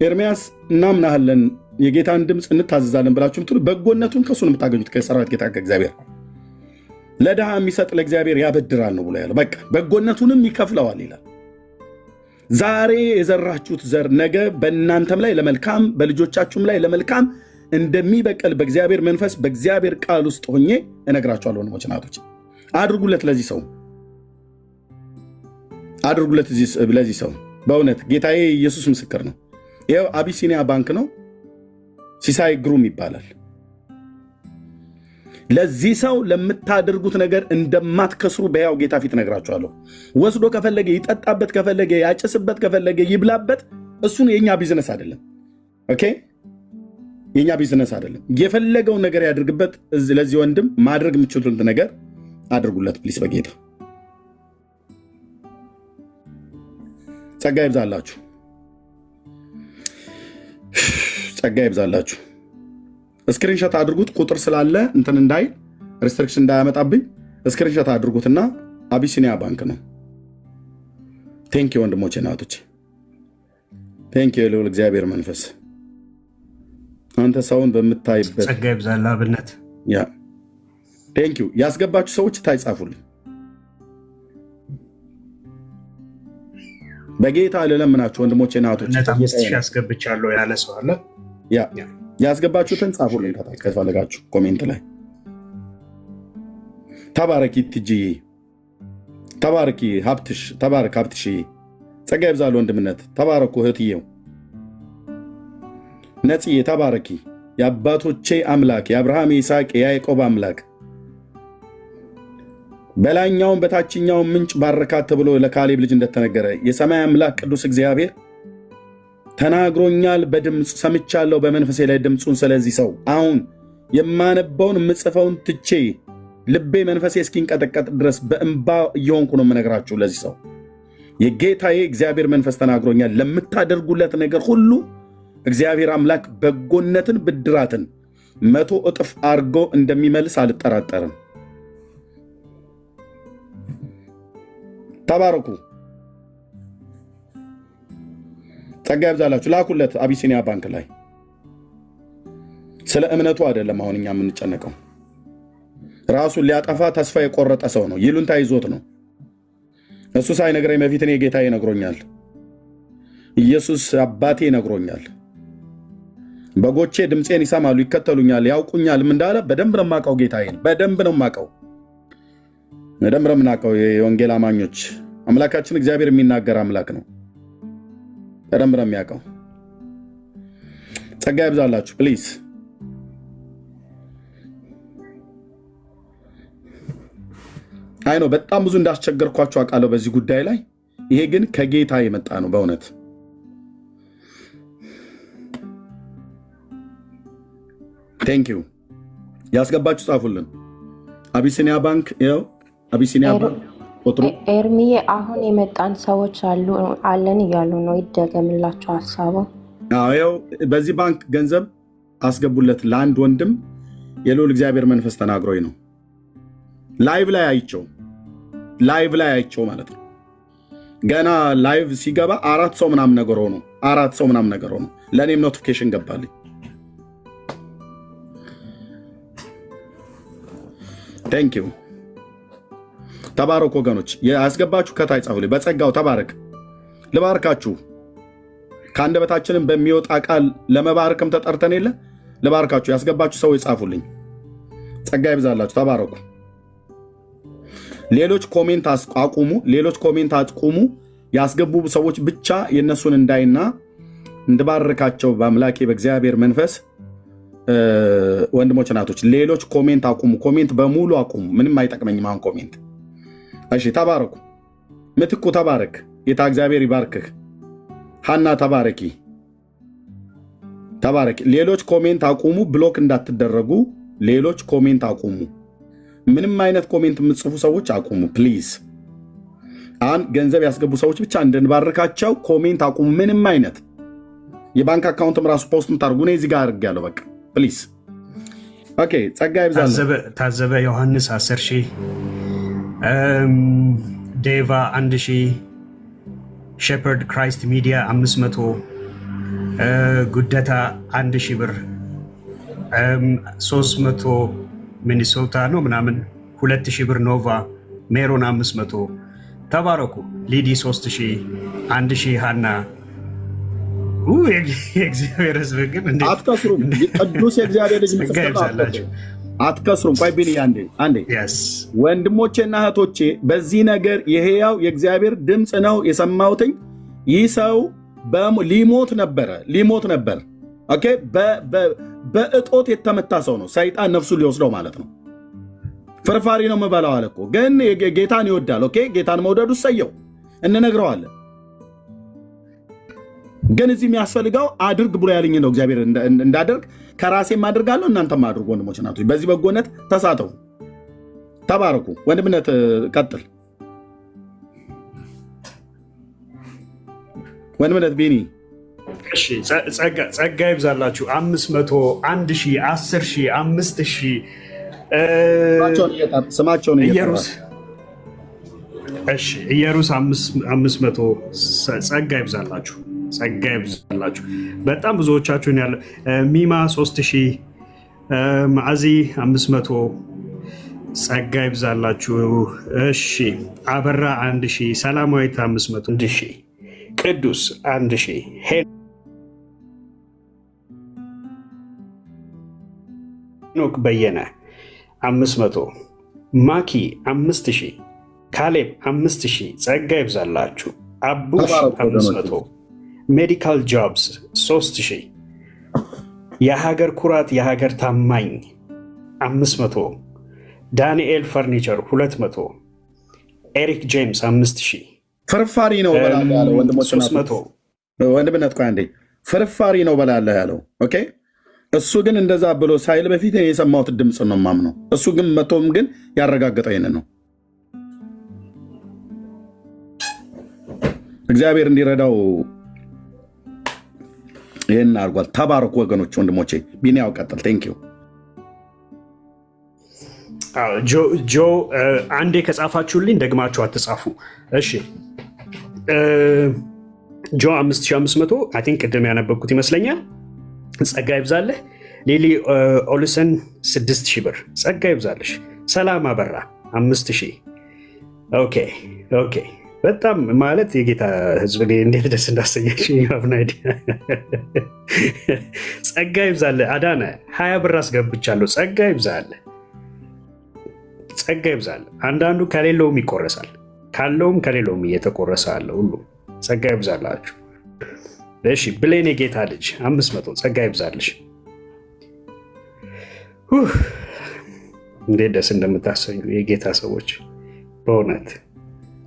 ኤርሚያስ እናምናለን የጌታን ድምፅ እንታዘዛለን ብላችሁ ምትሉ በጎነቱን ከሱ ነው የምታገኙት። ከሰራዊት ጌታ ከእግዚአብሔር ለድሃ የሚሰጥ ለእግዚአብሔር ያበድራል ነው ብሎ ያለው። በቃ በጎነቱንም ይከፍለዋል ይላል። ዛሬ የዘራችሁት ዘር ነገ በእናንተም ላይ ለመልካም በልጆቻችሁም ላይ ለመልካም እንደሚበቀል በእግዚአብሔር መንፈስ በእግዚአብሔር ቃል ውስጥ ሆኜ እነግራችኋለሁ። ወንድሞች እናቶች አድርጉለት፣ ለዚህ ሰው አድርጉለት፣ ለዚህ ሰው በእውነት ጌታዬ ኢየሱስ ምስክር ነው። ይኸው አቢሲኒያ ባንክ ነው፣ ሲሳይ ግሩም ይባላል። ለዚህ ሰው ለምታደርጉት ነገር እንደማትከስሩ በያው ጌታ ፊት እነግራችኋለሁ። ወስዶ ከፈለገ ይጠጣበት፣ ከፈለገ ያጨስበት፣ ከፈለገ ይብላበት። እሱን የኛ ቢዝነስ አይደለም። ኦኬ የኛ ቢዝነስ አይደለም። የፈለገውን ነገር ያድርግበት። ለዚህ ወንድም ማድረግ የምትችሉት ነገር አድርጉለት ፕሊስ። በጌታ ጸጋ ይብዛላችሁ፣ ጸጋ ይብዛላችሁ። ስክሪንሾት አድርጉት። ቁጥር ስላለ እንትን እንዳይ ሪስትሪክሽን እንዳያመጣብኝ ስክሪንሾት አድርጉትና አቢሲኒያ ባንክ ነው። ቴንኪ ወንድሞቼ እናቶች፣ ቴንኪ የልዑል እግዚአብሔር መንፈስ አንተ ሰውን በምታይበት ጸጋ ይብዛላ አብነት ያ ቴንኪ ያስገባችሁ ሰዎች ታይጻፉልኝ። በጌታ ልለምናችሁ ወንድሞቼና እህቶቼ 5,000 ያስገብቻለሁ ያለ ሰው አለ። ያስገባችሁትን ጻፉልን ከታች ከፈለጋችሁ ኮሜንት ላይ። ተባረኪ ትጅዬ፣ ተባረኪ ሀብትሽ፣ ተባረክ ሀብትሽዬ፣ ጸጋ ይብዛል ወንድምነት። ተባረኩ እህትዬው ነጽዬ፣ ተባረኪ። የአባቶቼ አምላክ የአብርሃም የይስሐቅ የያዕቆብ አምላክ በላይኛውን በታችኛውን ምንጭ ባረካት ተብሎ ለካሌብ ልጅ እንደተነገረ የሰማይ አምላክ ቅዱስ እግዚአብሔር ተናግሮኛል። በድምፅ ሰምቻለሁ በመንፈሴ ላይ ድምፁን። ስለዚህ ሰው አሁን የማነበውን የምጽፈውን ትቼ ልቤ መንፈሴ እስኪንቀጠቀጥ ድረስ በእንባ እየሆንኩ ነው የምነግራችሁ። ለዚህ ሰው የጌታዬ እግዚአብሔር መንፈስ ተናግሮኛል። ለምታደርጉለት ነገር ሁሉ እግዚአብሔር አምላክ በጎነትን ብድራትን 100 እጥፍ አድርጎ እንደሚመልስ አልጠራጠርም። ተባረኩ። ጸጋ ይብዛላችሁ። ላኩለት አቢሲኒያ ባንክ ላይ። ስለ እምነቱ አይደለም አሁን እኛ የምንጨነቀው። ራሱን ሊያጠፋ ተስፋ የቆረጠ ሰው ነው። ይሉንታ ይዞት ነው። እሱ ሳይነግረኝ በፊት እኔ ጌታዬ ነግሮኛል። ኢየሱስ አባቴ ነግሮኛል። በጎቼ ድምፄን ይሰማሉ፣ ይከተሉኛል፣ ያውቁኛልም እንዳለ በደንብ ነው የማውቀው። ጌታዬን በደንብ ነው የማውቀው። በደንብ ነው የምናውቀው። የወንጌል አማኞች አምላካችን እግዚአብሔር የሚናገር አምላክ ነው። በደንብ ነው የሚያውቀው። ጸጋ ይብዛላችሁ ፕሊዝ። አይ ነው በጣም ብዙ እንዳስቸገርኳችሁ አውቃለሁ በዚህ ጉዳይ ላይ። ይሄ ግን ከጌታ የመጣ ነው በእውነት። ቴንክ ዩ። ያስገባችሁ ጻፉልን። አቢሲኒያ ባንክ ይኸው አቢሲኒያ ባንክ ቁጥሩ። ኤርሚዬ አሁን የመጣን ሰዎች አለን እያሉ ነው። ይደገምላቸው ሀሳቡ። ይኸው በዚህ ባንክ ገንዘብ አስገቡለት ለአንድ ወንድም። የልዑል እግዚአብሔር መንፈስ ተናግሮኝ ነው። ላይቭ ላይ አይቸው ማለት ነው። ገና ላይቭ ሲገባ 4 ሰው ምናምን ነገር ሆኖ ለእኔም ኖቲፊኬሽን ገባልኝ። ቴንክ ዩ። ተባረኩ ወገኖች። ያስገባችሁ ከታይ ጻፉልኝ። በጸጋው ተባረክ። ልባርካችሁ። ከአንደበታችንም በሚወጣ ቃል ለመባረክም ተጠርተን የለ ልባርካችሁ። ያስገባችሁ ሰዎች ጻፉልኝ። ጸጋ ይብዛላችሁ። ተባረኩ። ሌሎች ኮሜንት አቁሙ። ያስገቡ ሰዎች ብቻ የነሱን እንዳይና እንድባርካቸው በአምላኬ በእግዚአብሔር መንፈስ። ወንድሞች እናቶች፣ ሌሎች ኮሜንት አቁሙ። ኮሜንት በሙሉ አቁሙ። ምንም አይጠቅመኝም አሁን ኮሜንት። እሺ ተባረኩ። ምትኩ ተባረክ። ጌታ እግዚአብሔር ይባርክህ። ሐና ተባረኪ። ሌሎች ኮሜንት አቁሙ። ብሎክ እንዳትደረጉ። ሌሎች ኮሜንት አቁሙ። ምንም አይነት ኮሜንት የምትጽፉ ሰዎች አቁሙ ፕሊዝ። ገንዘብ ያስገቡ ሰዎች ብቻ እንድንባርካቸው ኮሜንት አቁሙ። ምንም አይነት የባንክ አካውንትም ራሱ ፖስት ምታርጉ። እኔ እዚህ ጋር አድርጌያለሁ። በቃ ፕሊዝ። ኦኬ። ጸጋ ይብዛል። ታዘበ ዮሐንስ 10,000፣ ዴቫ 1,000፣ ሼፐርድ ክራይስት ሚዲያ 500፣ ጉደታ 1,000 ብር፣ 300 ሚኒሶታ ነው ምናምን 2,000 ብር፣ ኖቫ ሜሮን 500። ተባረኩ። ሊዲ 3,000፣ 1,000 ሃና። የእግዚአብሔር ሕዝብ ግን አትከስሩም። ቅዱስ የእግዚአብሔር ልጅ አትከስሩም። ቆይ ቢኒ አንዴ ወንድሞቼና እህቶቼ፣ በዚህ ነገር የሕያው የእግዚአብሔር ድምፅ ነው የሰማሁትኝ። ይህ ሰው ሊሞት ነበር። ኦኬ። በእጦት የተመታ ሰው ነው። ሰይጣን ነፍሱን ሊወስደው ማለት ነው። ፍርፋሪ ነው የምበላው አለ እኮ። ግን ጌታን ይወዳል። ኦኬ። ጌታን መውደዱ ሰየው እንነግረዋለን። ግን እዚህ የሚያስፈልገው አድርግ ብሎ ያለኝ ነው እግዚአብሔር እንዳደርግ። ከራሴም አድርጋለሁ፣ እናንተም አድርጉ። ወንድሞች እናቶች፣ በዚህ በጎነት ተሳተፉ። ተባረኩ። ወንድምነት ቀጥል። ወንድምነት ቤኒ ጸጋ ይብዛላችሁ። 500፣ 1,000፣ 10,000፣ 5,000 ስማቸውን ኢየሩስ 500። ጸጋ ይብዛላችሁ። በጣም ብዙዎቻችሁን ያለ ሚማ 3,000፣ ማዕዚ 500። ጸጋ ይብዛላችሁ። እሺ። አበራ 1,000፣ ሰላማዊት 500፣ ቅዱስ 1000፣ ሄኖክ በየነ 500፣ ማኪ 5000፣ ካሌብ 5000 ጸጋ ይብዛላችሁ። አቡሽ 500፣ ሜዲካል ጆብስ 3000፣ የሀገር ኩራት የሀገር ታማኝ 500፣ ዳንኤል ፈርኒቸር 200፣ ኤሪክ ጄምስ 5000 ፍርፋሪ ነው በላለህ ያለው ወንድምነት ቆይ አንዴ ፍርፋሪ ነው በላለህ ያለው ኦኬ። እሱ ግን እንደዛ ብሎ ሳይል በፊት የሰማሁት ድምፅ ነው የማምነው። እሱ ግን መቶም ግን ያረጋገጠው ይሄንን ነው። እግዚአብሔር እንዲረዳው ይህን አድርጓል። ተባረኩ ወገኖች፣ ወንድሞቼ። ቢኒያው ቀጥል። ቴንክ ዩ ጆ አንዴ ከጻፋችሁልኝ ደግማችሁ አትጻፉ እሺ። ጆ 5500 አይ ቲንክ ቅድም ያነበብኩት ይመስለኛል። ጸጋ ይብዛልህ። ሌሊ ኦልሰን 6000 ብር ጸጋ ይብዛልሽ። ሰላም አበራ 5000 ኦኬ ኦኬ። በጣም ማለት የጌታ ህዝብ እንዴት ደስ እንዳሰኘሽ ይባብናይዲ ጸጋ ይብዛልህ። አዳነ 20 ብር አስገብቻለሁ። ጸጋ ይብዛልህ። ጸጋ ይብዛልህ። አንዳንዱ ከሌለውም ይቆረሳል፣ ካለውም ከሌለውም እየተቆረሰ አለ ሁሉ። ጸጋ ይብዛላችሁ። እሺ ብሌን የጌታ ልጅ 500 ጸጋ ይብዛልሽ። እንዴት ደስ እንደምታሰኙ የጌታ ሰዎች በእውነት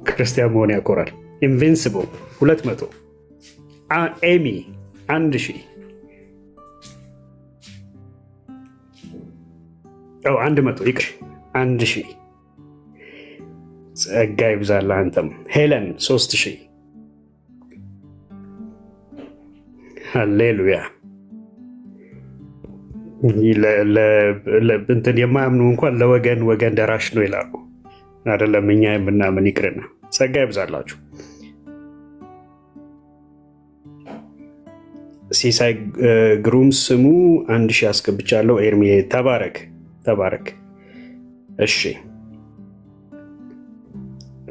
ክርስቲያን መሆን ያኮራል። ኢንቪንሲብል 200፣ ኤሚ 1000፣ 100 ይቅር 1000 ጸጋ ይብዛልህ አንተም። ሄለን 3000 ሃሌሉያ። እንትን የማያምኑ እንኳን ለወገን ወገን ደራሽ ነው ይላሉ አይደለም? እኛ የምናምን ይቅርና ጸጋ ይብዛላችሁ። ሲሳይ ግሩም ስሙ 1000 አስገብቻለሁ። ኤርሚ ተባረክ ተባረክ። እሺ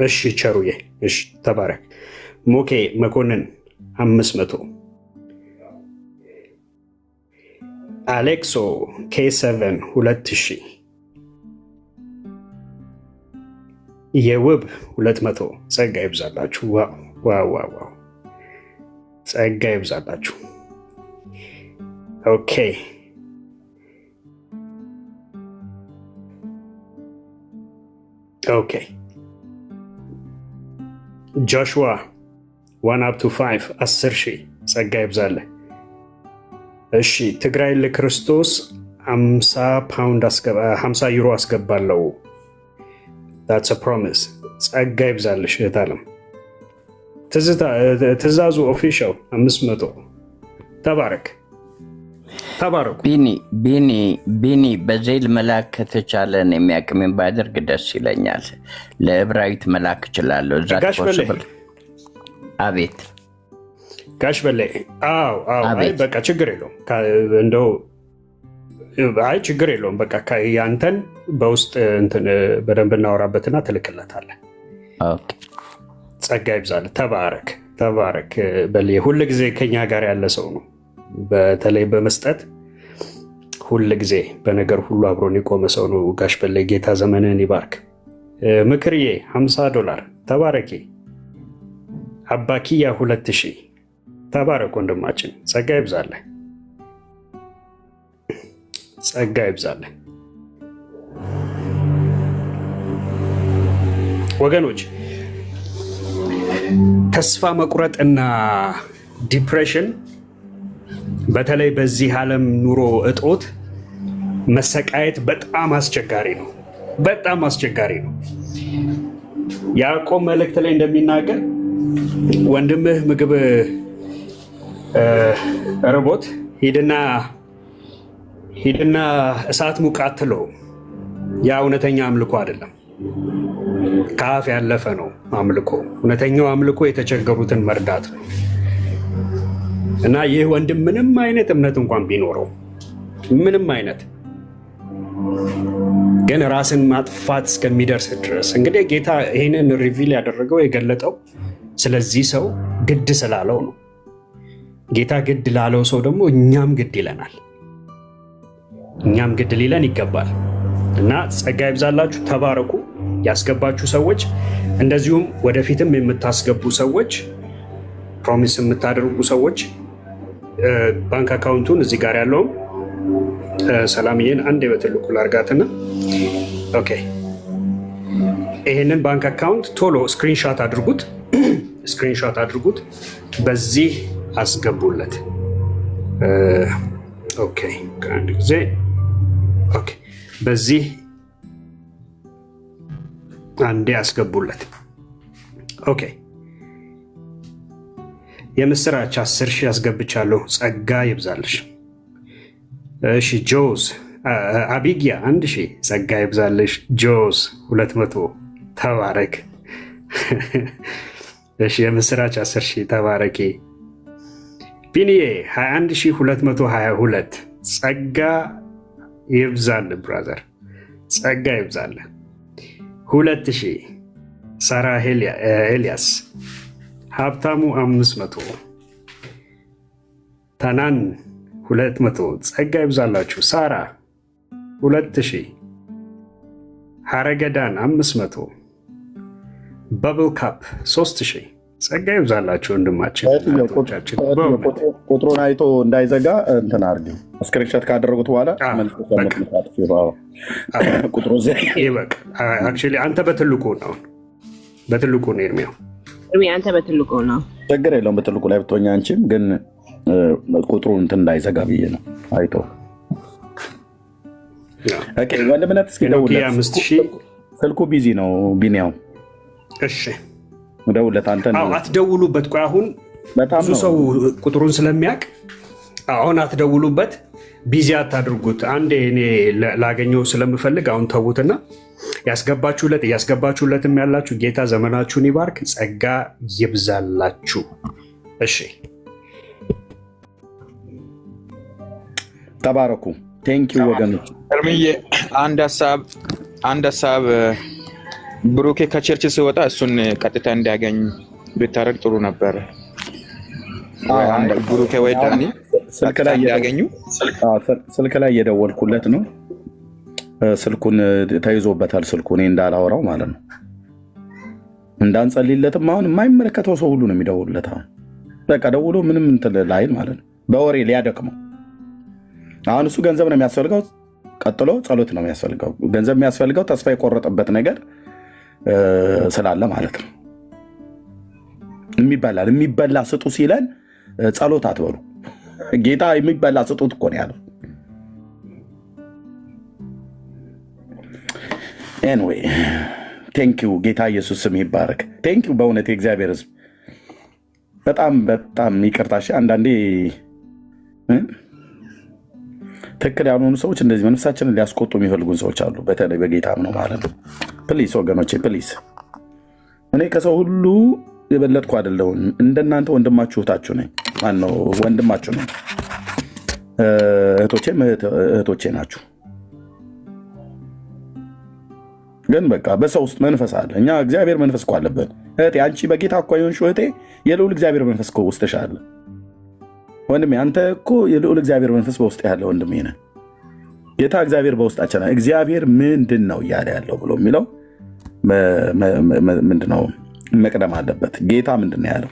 እሺ ቸሩዬ እሺ ተባረክ። ሞኬ መኮንን 500፣ አሌክሶ K7 2000፣ የውብ 200 ጸጋ ይብዛላችሁ። ዋው ዋው ዋው ጸጋ ይብዛላችሁ። ኦኬ ኦኬ። ጆሹዋ 1 up to 5 10,000 ጸጋ ይብዛልህ። እሺ ትግራይ ለክርስቶስ 50 ዩሮ አስገባለሁ። that's a promise ጸጋ ይብዛልሽ እህታለም። ትእዛዙ ኦፊሻል 500 ተባረክ ተባረኩ። ቢኒ በዜል መላክ ከተቻለን የሚያቅምን ባደርግ ደስ ይለኛል። ለዕብራዊት መላክ እችላለሁ። ጋሽ በላይ አቤት። ጋሽ በላይ አይ በቃ ችግር የለውም እንደው አይ ችግር የለውም በቃ ያንተን በውስጥ እንትን በደንብ እናወራበትና ትልክለታለህ። ኦኬ ጸጋ ይብዛልህ። ተባረክ ተባረክ። በል ሁል ጊዜ ከኛ ጋር ያለ ሰው ነው። በተለይ በመስጠት ሁል ጊዜ በነገር ሁሉ አብሮን የቆመ ሰው ነው ጋሽ በላይ። ጌታ ዘመንህን ይባርክ። ምክርዬ $50 ተባረኪ። አባኪያ 2000 ተባረክ ወንድማችን። ጸጋ ይብዛልህ ጸጋ ይብዛልህ። ወገኖች ተስፋ መቁረጥና ዲፕሬሽን በተለይ በዚህ ዓለም ኑሮ እጦት መሰቃየት በጣም አስቸጋሪ ነው። በጣም አስቸጋሪ ነው። ያዕቆብ መልእክት ላይ እንደሚናገር ወንድምህ ምግብ ርቦት ሂድና እሳት ሙቅ አትለው። ያ እውነተኛ አምልኮ አይደለም። ከአፍ ያለፈ ነው አምልኮ። እውነተኛው አምልኮ የተቸገሩትን መርዳት ነው። እና ይህ ወንድም ምንም አይነት እምነት እንኳን ቢኖረው ምንም አይነት ግን ራስን ማጥፋት እስከሚደርስ ድረስ እንግዲህ ጌታ ይህንን ሪቪል ያደረገው የገለጠው ስለዚህ ሰው ግድ ስላለው ነው። ጌታ ግድ ላለው ሰው ደግሞ እኛም ግድ ይለናል። እኛም ግድ ሊለን ይገባል እና ጸጋ ይብዛላችሁ። ተባረኩ። ያስገባችሁ ሰዎች እንደዚሁም ወደፊትም የምታስገቡ ሰዎች ፕሮሚስ የምታደርጉ ሰዎች ባንክ አካውንቱን እዚህ ጋር ያለውም ሰላምዬን አንዴ በትልቁ ላርጋትና ኦኬ፣ ይህንን ባንክ አካውንት ቶሎ ስክሪንሻት አድርጉት፣ ስክሪንሻት አድርጉት፣ በዚህ አስገቡለት። ኦኬ፣ ከአንድ ጊዜ ኦኬ፣ በዚህ አንዴ አስገቡለት። ኦኬ፣ የምስራች 10,000 አስገብቻለሁ። ጸጋ ይብዛልሽ። እሺ ጆዝ አቢጊያ 1,000 ጸጋ ይብዛልሽ። ጆዝ 200 ተባረክ። እሺ የምስራች 10,000 ተባረኪ። ቢኒዬ 21,222 ጸጋ ይብዛል ብራዘር፣ ጸጋ ይብዛል። 2,000 ሳራ ኤልያስ ሀብታሙ 500 ታናን 200 ጸጋ ይብዛላችሁ። ሳራ 2,000 ሀረገዳን 500 በብል ካፕ 3,000 ጸጋ ይብዛላችሁ። ወንድማችን ቁጥሩን አይቶ እንዳይዘጋ እንትን አድርጊ። ስክሪንሾት ካደረጉት በኋላ ቁጥሩ አንተ በትልቁ ነው ኤርሚያው አንተ በትልቁ ነው። ችግር የለውም በትልቁ ላይ ብትሆኛ፣ አንቺም ግን ቁጥሩ እንትን እንዳይዘጋ ብዬ ነው አይቶ። ወንድምነት እስኪ ደውለት፣ ስልኩ ቢዚ ነው ቢኒያው። እሺ ደውለት አንተ ነው። አትደውሉበት። ቆይ አሁን ብዙ ሰው ቁጥሩን ስለሚያውቅ አሁን አትደውሉበት፣ ቢዚ አታድርጉት። አንዴ እኔ ላገኘው ስለምፈልግ አሁን ተዉትና እያስገባችሁለትም ያላችሁ ጌታ ዘመናችሁን ይባርክ፣ ጸጋ ይብዛላችሁ። እሺ ተባረኩ። ቴንኪው ወገኖች። እርምዬ አንድ ሀሳብ ብሩኬ ከቸርች ሲወጣ እሱን ቀጥታ እንዲያገኝ ብታረግ ጥሩ ነበር። ብሩኬ ወይ ዳኒ ስልክ ላይ እየደወልኩለት ነው። ስልኩን ተይዞበታል። ስልኩ እኔ እንዳላወራው ማለት ነው። እንዳንጸልይለትም አሁን የማይመለከተው ሰው ሁሉ ነው የሚደውልለት። አሁን በቃ ደውሎ ምንም እንትን ላይል ማለት ነው። በወሬ ሊያደክመው። አሁን እሱ ገንዘብ ነው የሚያስፈልገው፣ ቀጥሎ ጸሎት ነው የሚያስፈልገው። ገንዘብ የሚያስፈልገው ተስፋ የቆረጠበት ነገር ስላለ ማለት ነው። የሚበላ ስጡ ሲለን ጸሎት አትበሉ። ጌታ የሚበላ ስጡት እኮ ነው ያለው። ኤንዌይ ቴንኪው። ጌታ ኢየሱስ ስም ይባረክ። ቴንኪው በእውነት የእግዚአብሔር ሕዝብ በጣም በጣም ይቅርታሽ። አንዳንዴ ትክክል ያልሆኑ ሰዎች እንደዚህ መንፈሳችንን ሊያስቆጡ የሚፈልጉን ሰዎች አሉ። በተለይ በጌታም ነው ማለት ነው። ፕሊስ ወገኖቼ ፕሊስ። እኔ ከሰው ሁሉ የበለጥኩ አይደለሁም። እንደናንተ ወንድማችሁ እህታችሁ ነኝ። ማነው ወንድማችሁ ነኝ። እህቶቼም እህቶቼ ናችሁ። ግን በቃ በሰው ውስጥ መንፈስ አለ። እኛ እግዚአብሔር መንፈስ እኮ አለበት። እህቴ አንቺ በጌታ እኮ የሆንሽው እህቴ የልዑል እግዚአብሔር መንፈስ እኮ ውስጥሽ አለ። ወንድሜ አንተ እኮ የልዑል እግዚአብሔር መንፈስ በውስጥ ያለ ወንድሜ ነህ። ጌታ እግዚአብሔር በውስጣችን እግዚአብሔር ምንድን ነው እያለ ያለው ብሎ የሚለው ምንድነው መቅደም አለበት። ጌታ ምንድን ነው ያለው?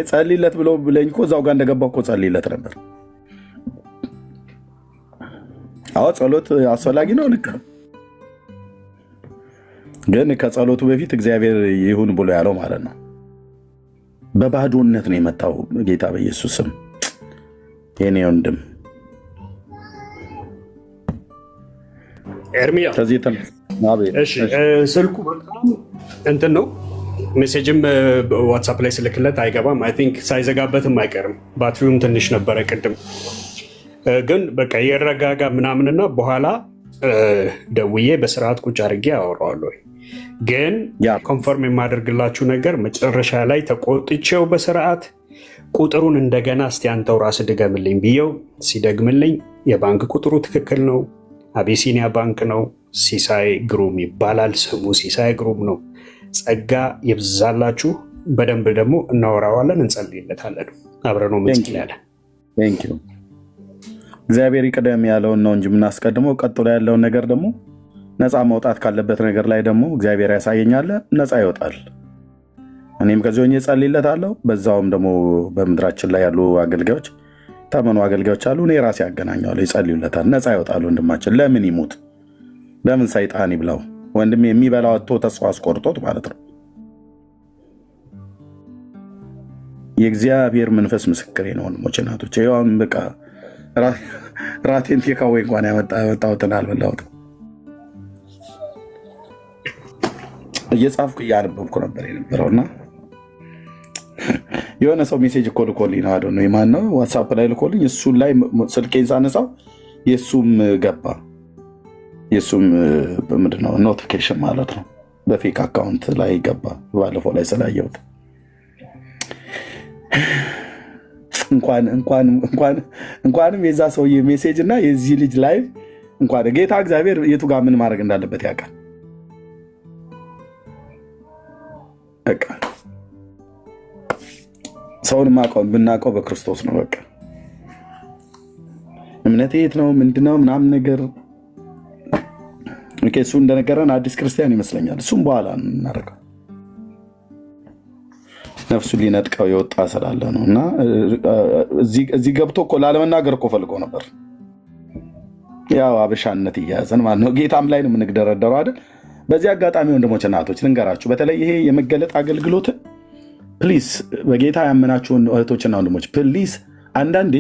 ጸልይለት ብሎ ብለኝ እኮ እዛው ጋር እንደገባሁ እኮ ጸልይለት ነበር። አዎ ጸሎት አስፈላጊ ነው፣ ልክ ነው። ግን ከጸሎቱ በፊት እግዚአብሔር ይሁን ብሎ ያለው ማለት ነው። በባዶነት ነው የመጣው ጌታ በኢየሱስ ስም። የኔ ወንድም ኤርሚያ ስልኩ በጣም እንትን ነው። ሜሴጅም ዋትሳፕ ላይ ስልክለት አይገባም። አይ ቲንክ ሳይዘጋበትም አይቀርም። ባትሪውም ትንሽ ነበረ ቅድም። ግን በቃ የረጋጋ ምናምንና በኋላ ደውዬ በስርዓት ቁጭ አድርጌ አወራዋለሁ። ግን ኮንፈርም የማደርግላችሁ ነገር መጨረሻ ላይ ተቆጥቼው በስርዓት ቁጥሩን እንደገና እስቲ አንተው ራስህ ድገምልኝ ብየው ሲደግምልኝ የባንክ ቁጥሩ ትክክል ነው። አቢሲኒያ ባንክ ነው። ሲሳይ ግሩም ይባላል ስሙ። ሲሳይ ግሩም ነው። ጸጋ ይብዛላችሁ። በደንብ ደግሞ እናወራዋለን፣ እንጸልይለታለን። አብረን ነው እንጸልያለን። እግዚአብሔር ይቅደም ያለውን ነው እንጂ የምናስቀድመው። ቀጥሎ ያለውን ነገር ደግሞ ነፃ መውጣት ካለበት ነገር ላይ ደግሞ እግዚአብሔር ያሳየኛል፣ ነፃ ይወጣል። እኔም ከዚህ ሆኜ እጸልይለታለሁ። በዛውም ደግሞ በምድራችን ላይ ያሉ አገልጋዮች ታመኑ አገልጋዮች አሉ፣ እኔ ራሴ ያገናኘዋለሁ፣ ይጸልዩለታል፣ ነፃ ይወጣል። ወንድማችን ለምን ይሙት? ለምን ሰይጣን ይብላው? ወንድም የሚበላው አጥቶ ተስፋ አስቆርጦት ማለት ነው። የእግዚአብሔር መንፈስ ምስክሬ ነው ወንድሞቼ እናቶቼ። ይኸውም በቃ ራቴን ቴካዌ እንኳን ያመጣሁትን አልበላሁትም። እየጻፍኩ እያነበብኩ ነበር የነበረውና የሆነ ሰው ሜሴጅ እኮ ልኮልኝ ነው አይደል? የማን ነው? ዋትሳፕ ላይ ልኮልኝ። እሱን ላይ ስልኬን ሳነሳው የእሱም ገባ። የእሱም ምንድን ነው ኖቲፊኬሽን ማለት ነው። በፌክ አካውንት ላይ ገባ። ባለፈው ላይ ስላየሁት እንኳንም የዛ ሰውዬ ሜሴጅ እና የዚህ ልጅ ላይቭ እንኳን ጌታ እግዚአብሔር የቱ ጋር ምን ማድረግ እንዳለበት ያውቃል። በቃ ሰውን ብናውቀው በክርስቶስ ነው። በቃ እምነት የት ነው ምንድነው ምናምን ነገር እሱ እንደነገረን አዲስ ክርስቲያን ይመስለኛል። እሱም በኋላ እናደርገው ነፍሱ ሊነጥቀው የወጣ ስላለ ነው። እና እዚህ ገብቶ እኮ ላለመናገር እኮ ፈልጎ ነበር። ያው አበሻነት እያያዘን ማለት ነው። ጌታም ላይ ነው የምንግደረደረው አይደል? በዚህ አጋጣሚ ወንድሞች እናቶች ልንገራችሁ፣ በተለይ ይሄ የመገለጥ አገልግሎትን ፕሊዝ በጌታ ያመናችሁን እህቶችና ወንድሞች ፕሊዝ አንዳንዴ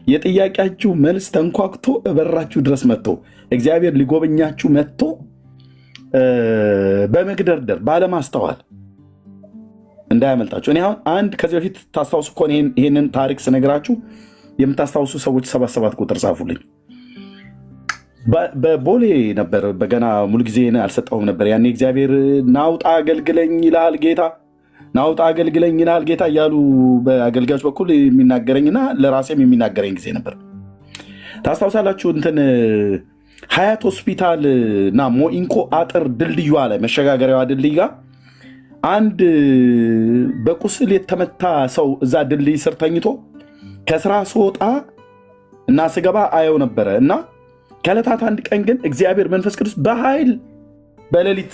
የጥያቄያችሁ መልስ ተንኳክቶ በራችሁ ድረስ መጥቶ እግዚአብሔር ሊጎበኛችሁ መጥቶ በመግደርደር ባለማስተዋል እንዳያመልጣችሁ። እኔ አሁን አንድ ከዚህ በፊት ታስታውሱ እኮ ይህንን ታሪክ ስነግራችሁ የምታስታውሱ ሰዎች 77 ቁጥር ጻፉልኝ። በቦሌ ነበር በገና ሙሉ ጊዜ አልሰጠሁም ነበር ያኔ። እግዚአብሔር ናውጣ አገልግለኝ ይላል ጌታ፣ ናውጣ አገልግለኝ ይላል ጌታ እያሉ በአገልጋዮች በኩል የሚናገረኝና ለራሴም የሚናገረኝ ጊዜ ነበር። ታስታውሳላችሁ? እንትን ሀያት ሆስፒታል እና ሞኢንኮ አጥር ድልድዩ ላይ መሸጋገሪያዋ ድልድይ ጋር አንድ በቁስል የተመታ ሰው እዛ ድልድይ ስር ተኝቶ ከስራ ስወጣ እና ስገባ አየው ነበረ። እና ከዕለታት አንድ ቀን ግን እግዚአብሔር መንፈስ ቅዱስ በኃይል በሌሊት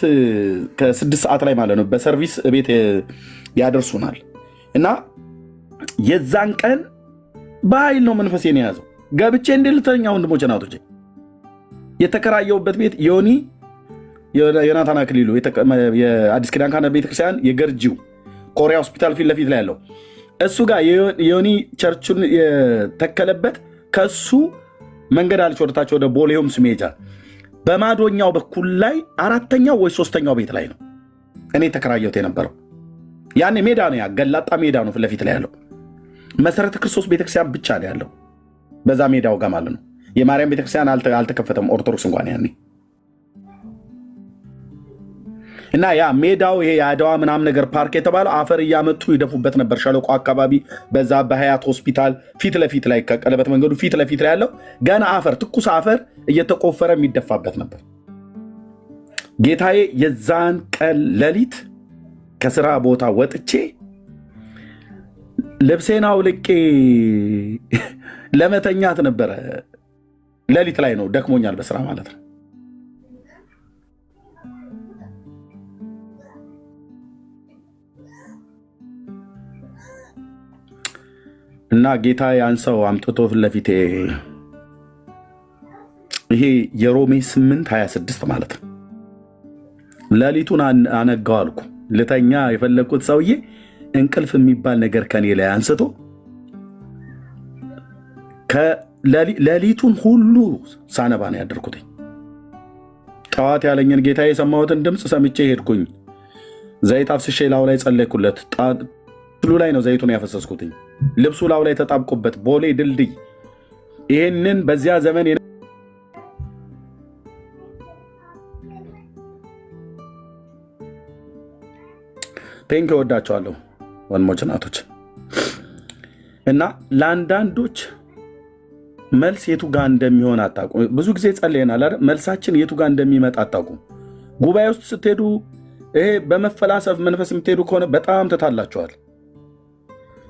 ከ6 ሰዓት ላይ ማለት ነው በሰርቪስ ቤት ያደርሱናል። እና የዛን ቀን በኃይል ነው መንፈሴን የያዘው። ገብቼ እንድልተኛ ወንድሞች ናቶች የተከራየውበት ቤት ዮናታን አክሊሉ የአዲስ ኪዳን ካህናት ቤተክርስቲያን የገርጂው ኮሪያ ሆስፒታል ፊት ለፊት ላይ ያለው እሱ ጋር የዮኒ ቸርቹን የተከለበት ከሱ መንገድ አለች ወደታች ወደ ቦሌውም ስሜጃ በማዶኛው በኩል ላይ 4ኛው ወይ 3ኛው ቤት ላይ ነው እኔ ተከራየሁት የነበረው። ያኔ ሜዳ ነው፣ ያገላጣ ሜዳ ነው ፊት ለፊት ላይ ያለው። መሰረተ ክርስቶስ ቤተክርስቲያን ብቻ ነው ያለው በዛ ሜዳው ጋር ማለት ነው። የማርያም ቤተክርስቲያን አልተከፈተም፣ ኦርቶዶክስ እንኳን ያኔ። እና ያ ሜዳው ይሄ የአድዋ ምናምን ነገር ፓርክ የተባለው አፈር እያመጡ ይደፉበት ነበር። ሸለቆ አካባቢ በዛ በሀያት ሆስፒታል ፊት ለፊት ላይ ከቀለበት መንገዱ ፊት ለፊት ላይ ያለው ገና አፈር ትኩስ አፈር እየተቆፈረ የሚደፋበት ነበር። ጌታዬ የዛን ቀን ሌሊት ከስራ ቦታ ወጥቼ ልብሴን አውልቄ ለመተኛት ነበረ። ሌሊት ላይ ነው፣ ደክሞኛል በስራ ማለት ነው። እና ጌታ ያን ሰው አምጥቶ ፊት ለፊቴ ይሄ የሮሜ 8:26 ማለት ነው። ሌሊቱን አነጋው አልኩ። ልተኛ የፈለግኩት ሰውዬ እንቅልፍ የሚባል ነገር ከኔ ላይ አንስቶ ሌሊቱን ሁሉ ሳነባ ነው ያደርኩት። ጠዋት ያለኝን ጌታ የሰማሁትን ድምፅ ሰምቼ ሄድኩኝ። ዘይት አፍስሼ ላው ላይ ጸለይኩለት። ሉ ላይ ነው ዘይቱን ያፈሰስኩትኝ። ልብሱ ላው ላይ ተጣብቆበት ቦሌ ድልድይ። ይሄንን በዚያ ዘመን ቴንክ ወዳቸዋለሁ ወንድሞች እናቶች። እና ለአንዳንዶች መልስ የቱ ጋር እንደሚሆን አታውቁም። ብዙ ጊዜ ጸልየናል አይደል? መልሳችን የቱ ጋር እንደሚመጣ አታውቁም። ጉባኤ ውስጥ ስትሄዱ ይሄ በመፈላሰፍ መንፈስ የምትሄዱ ከሆነ በጣም ትታላችኋል።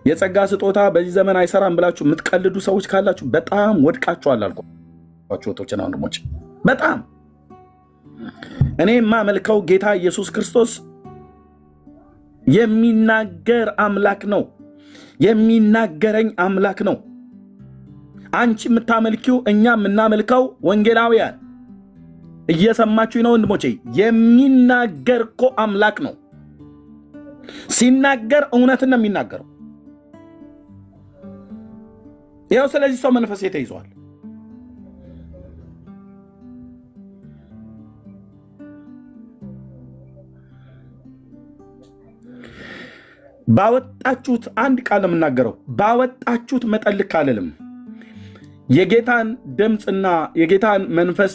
የጸጋ ስጦታ በዚህ ዘመን አይሰራም ብላችሁ የምትቀልዱ ሰዎች ካላችሁ በጣም ወድቃችኋል አልኳችሁ ወቶችና ወንድሞች። በጣም እኔ የማመልከው ጌታ ኢየሱስ ክርስቶስ የሚናገር አምላክ ነው። የሚናገረኝ አምላክ ነው። አንቺ የምታመልኪው እኛ የምናመልከው ወንጌላውያን እየሰማችሁ ነው ወንድሞቼ። የሚናገር እኮ አምላክ ነው። ሲናገር እውነትን ነው የሚናገረው። ይኸው ስለዚህ ሰው መንፈስ ተይዟል። ባወጣችሁት አንድ ቃል ነው የምናገረው። ባወጣችሁት መጠን ልክ አልልም። የጌታን ድምፅና የጌታን መንፈስ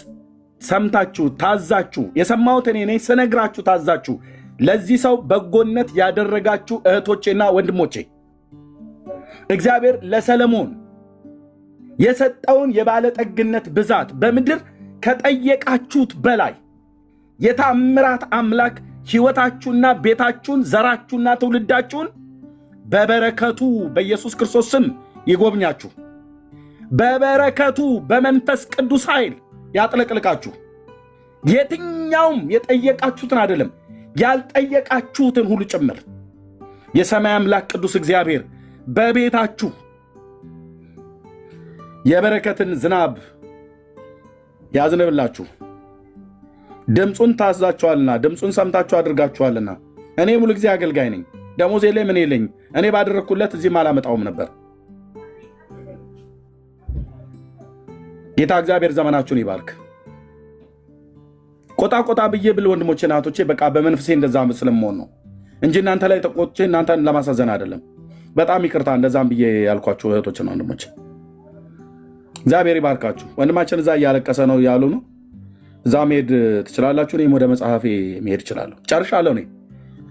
ሰምታችሁ ታዛችሁ፣ የሰማሁት እኔ ነኝ ስነግራችሁ ታዛችሁ ለዚህ ሰው በጎነት ያደረጋችሁ እህቶቼና ወንድሞቼ እግዚአብሔር ለሰለሞን የሰጠውን የባለጠግነት ብዛት በምድር ከጠየቃችሁት በላይ የታምራት አምላክ ሕይወታችሁና ቤታችሁን ዘራችሁና ትውልዳችሁን በበረከቱ በኢየሱስ ክርስቶስ ስም ይጎብኛችሁ። በበረከቱ በመንፈስ ቅዱስ ኃይል ያጥለቅልቃችሁ። የትኛውም የጠየቃችሁትን አይደለም ያልጠየቃችሁትን ሁሉ ጭምር የሰማይ አምላክ ቅዱስ እግዚአብሔር በቤታችሁ የበረከትን ዝናብ ያዝንብላችሁ። ድምፁን ታዛችኋልና ድምፁን ሰምታችሁ አድርጋችኋልና። እኔ ሙሉ ጊዜ አገልጋይ ነኝ። ደሞዝ የለኝ ምን የለኝ። እኔ ባደረግኩለት እዚህም አላመጣውም ነበር። ጌታ እግዚአብሔር ዘመናችሁን ይባርክ። ቆጣ ቆጣ ብዬ ብል ወንድሞቼ ናቶቼ በቃ በመንፈሴ እንደዛ ስለምሆን ነው እንጂ እናንተ ላይ ተቆጥቼ እናንተን ለማሳዘን አይደለም። በጣም ይቅርታ እንደዛም ብዬ ያልኳችሁ እህቶችና ወንድሞቼ እግዚአብሔር ይባርካችሁ። ወንድማችን እዛ እያለቀሰ ነው ያሉ ነው። እዛ መሄድ ትችላላችሁ። እኔም ወደ መጽሐፌ መሄድ እችላለሁ። ጨርሻለሁ። እኔ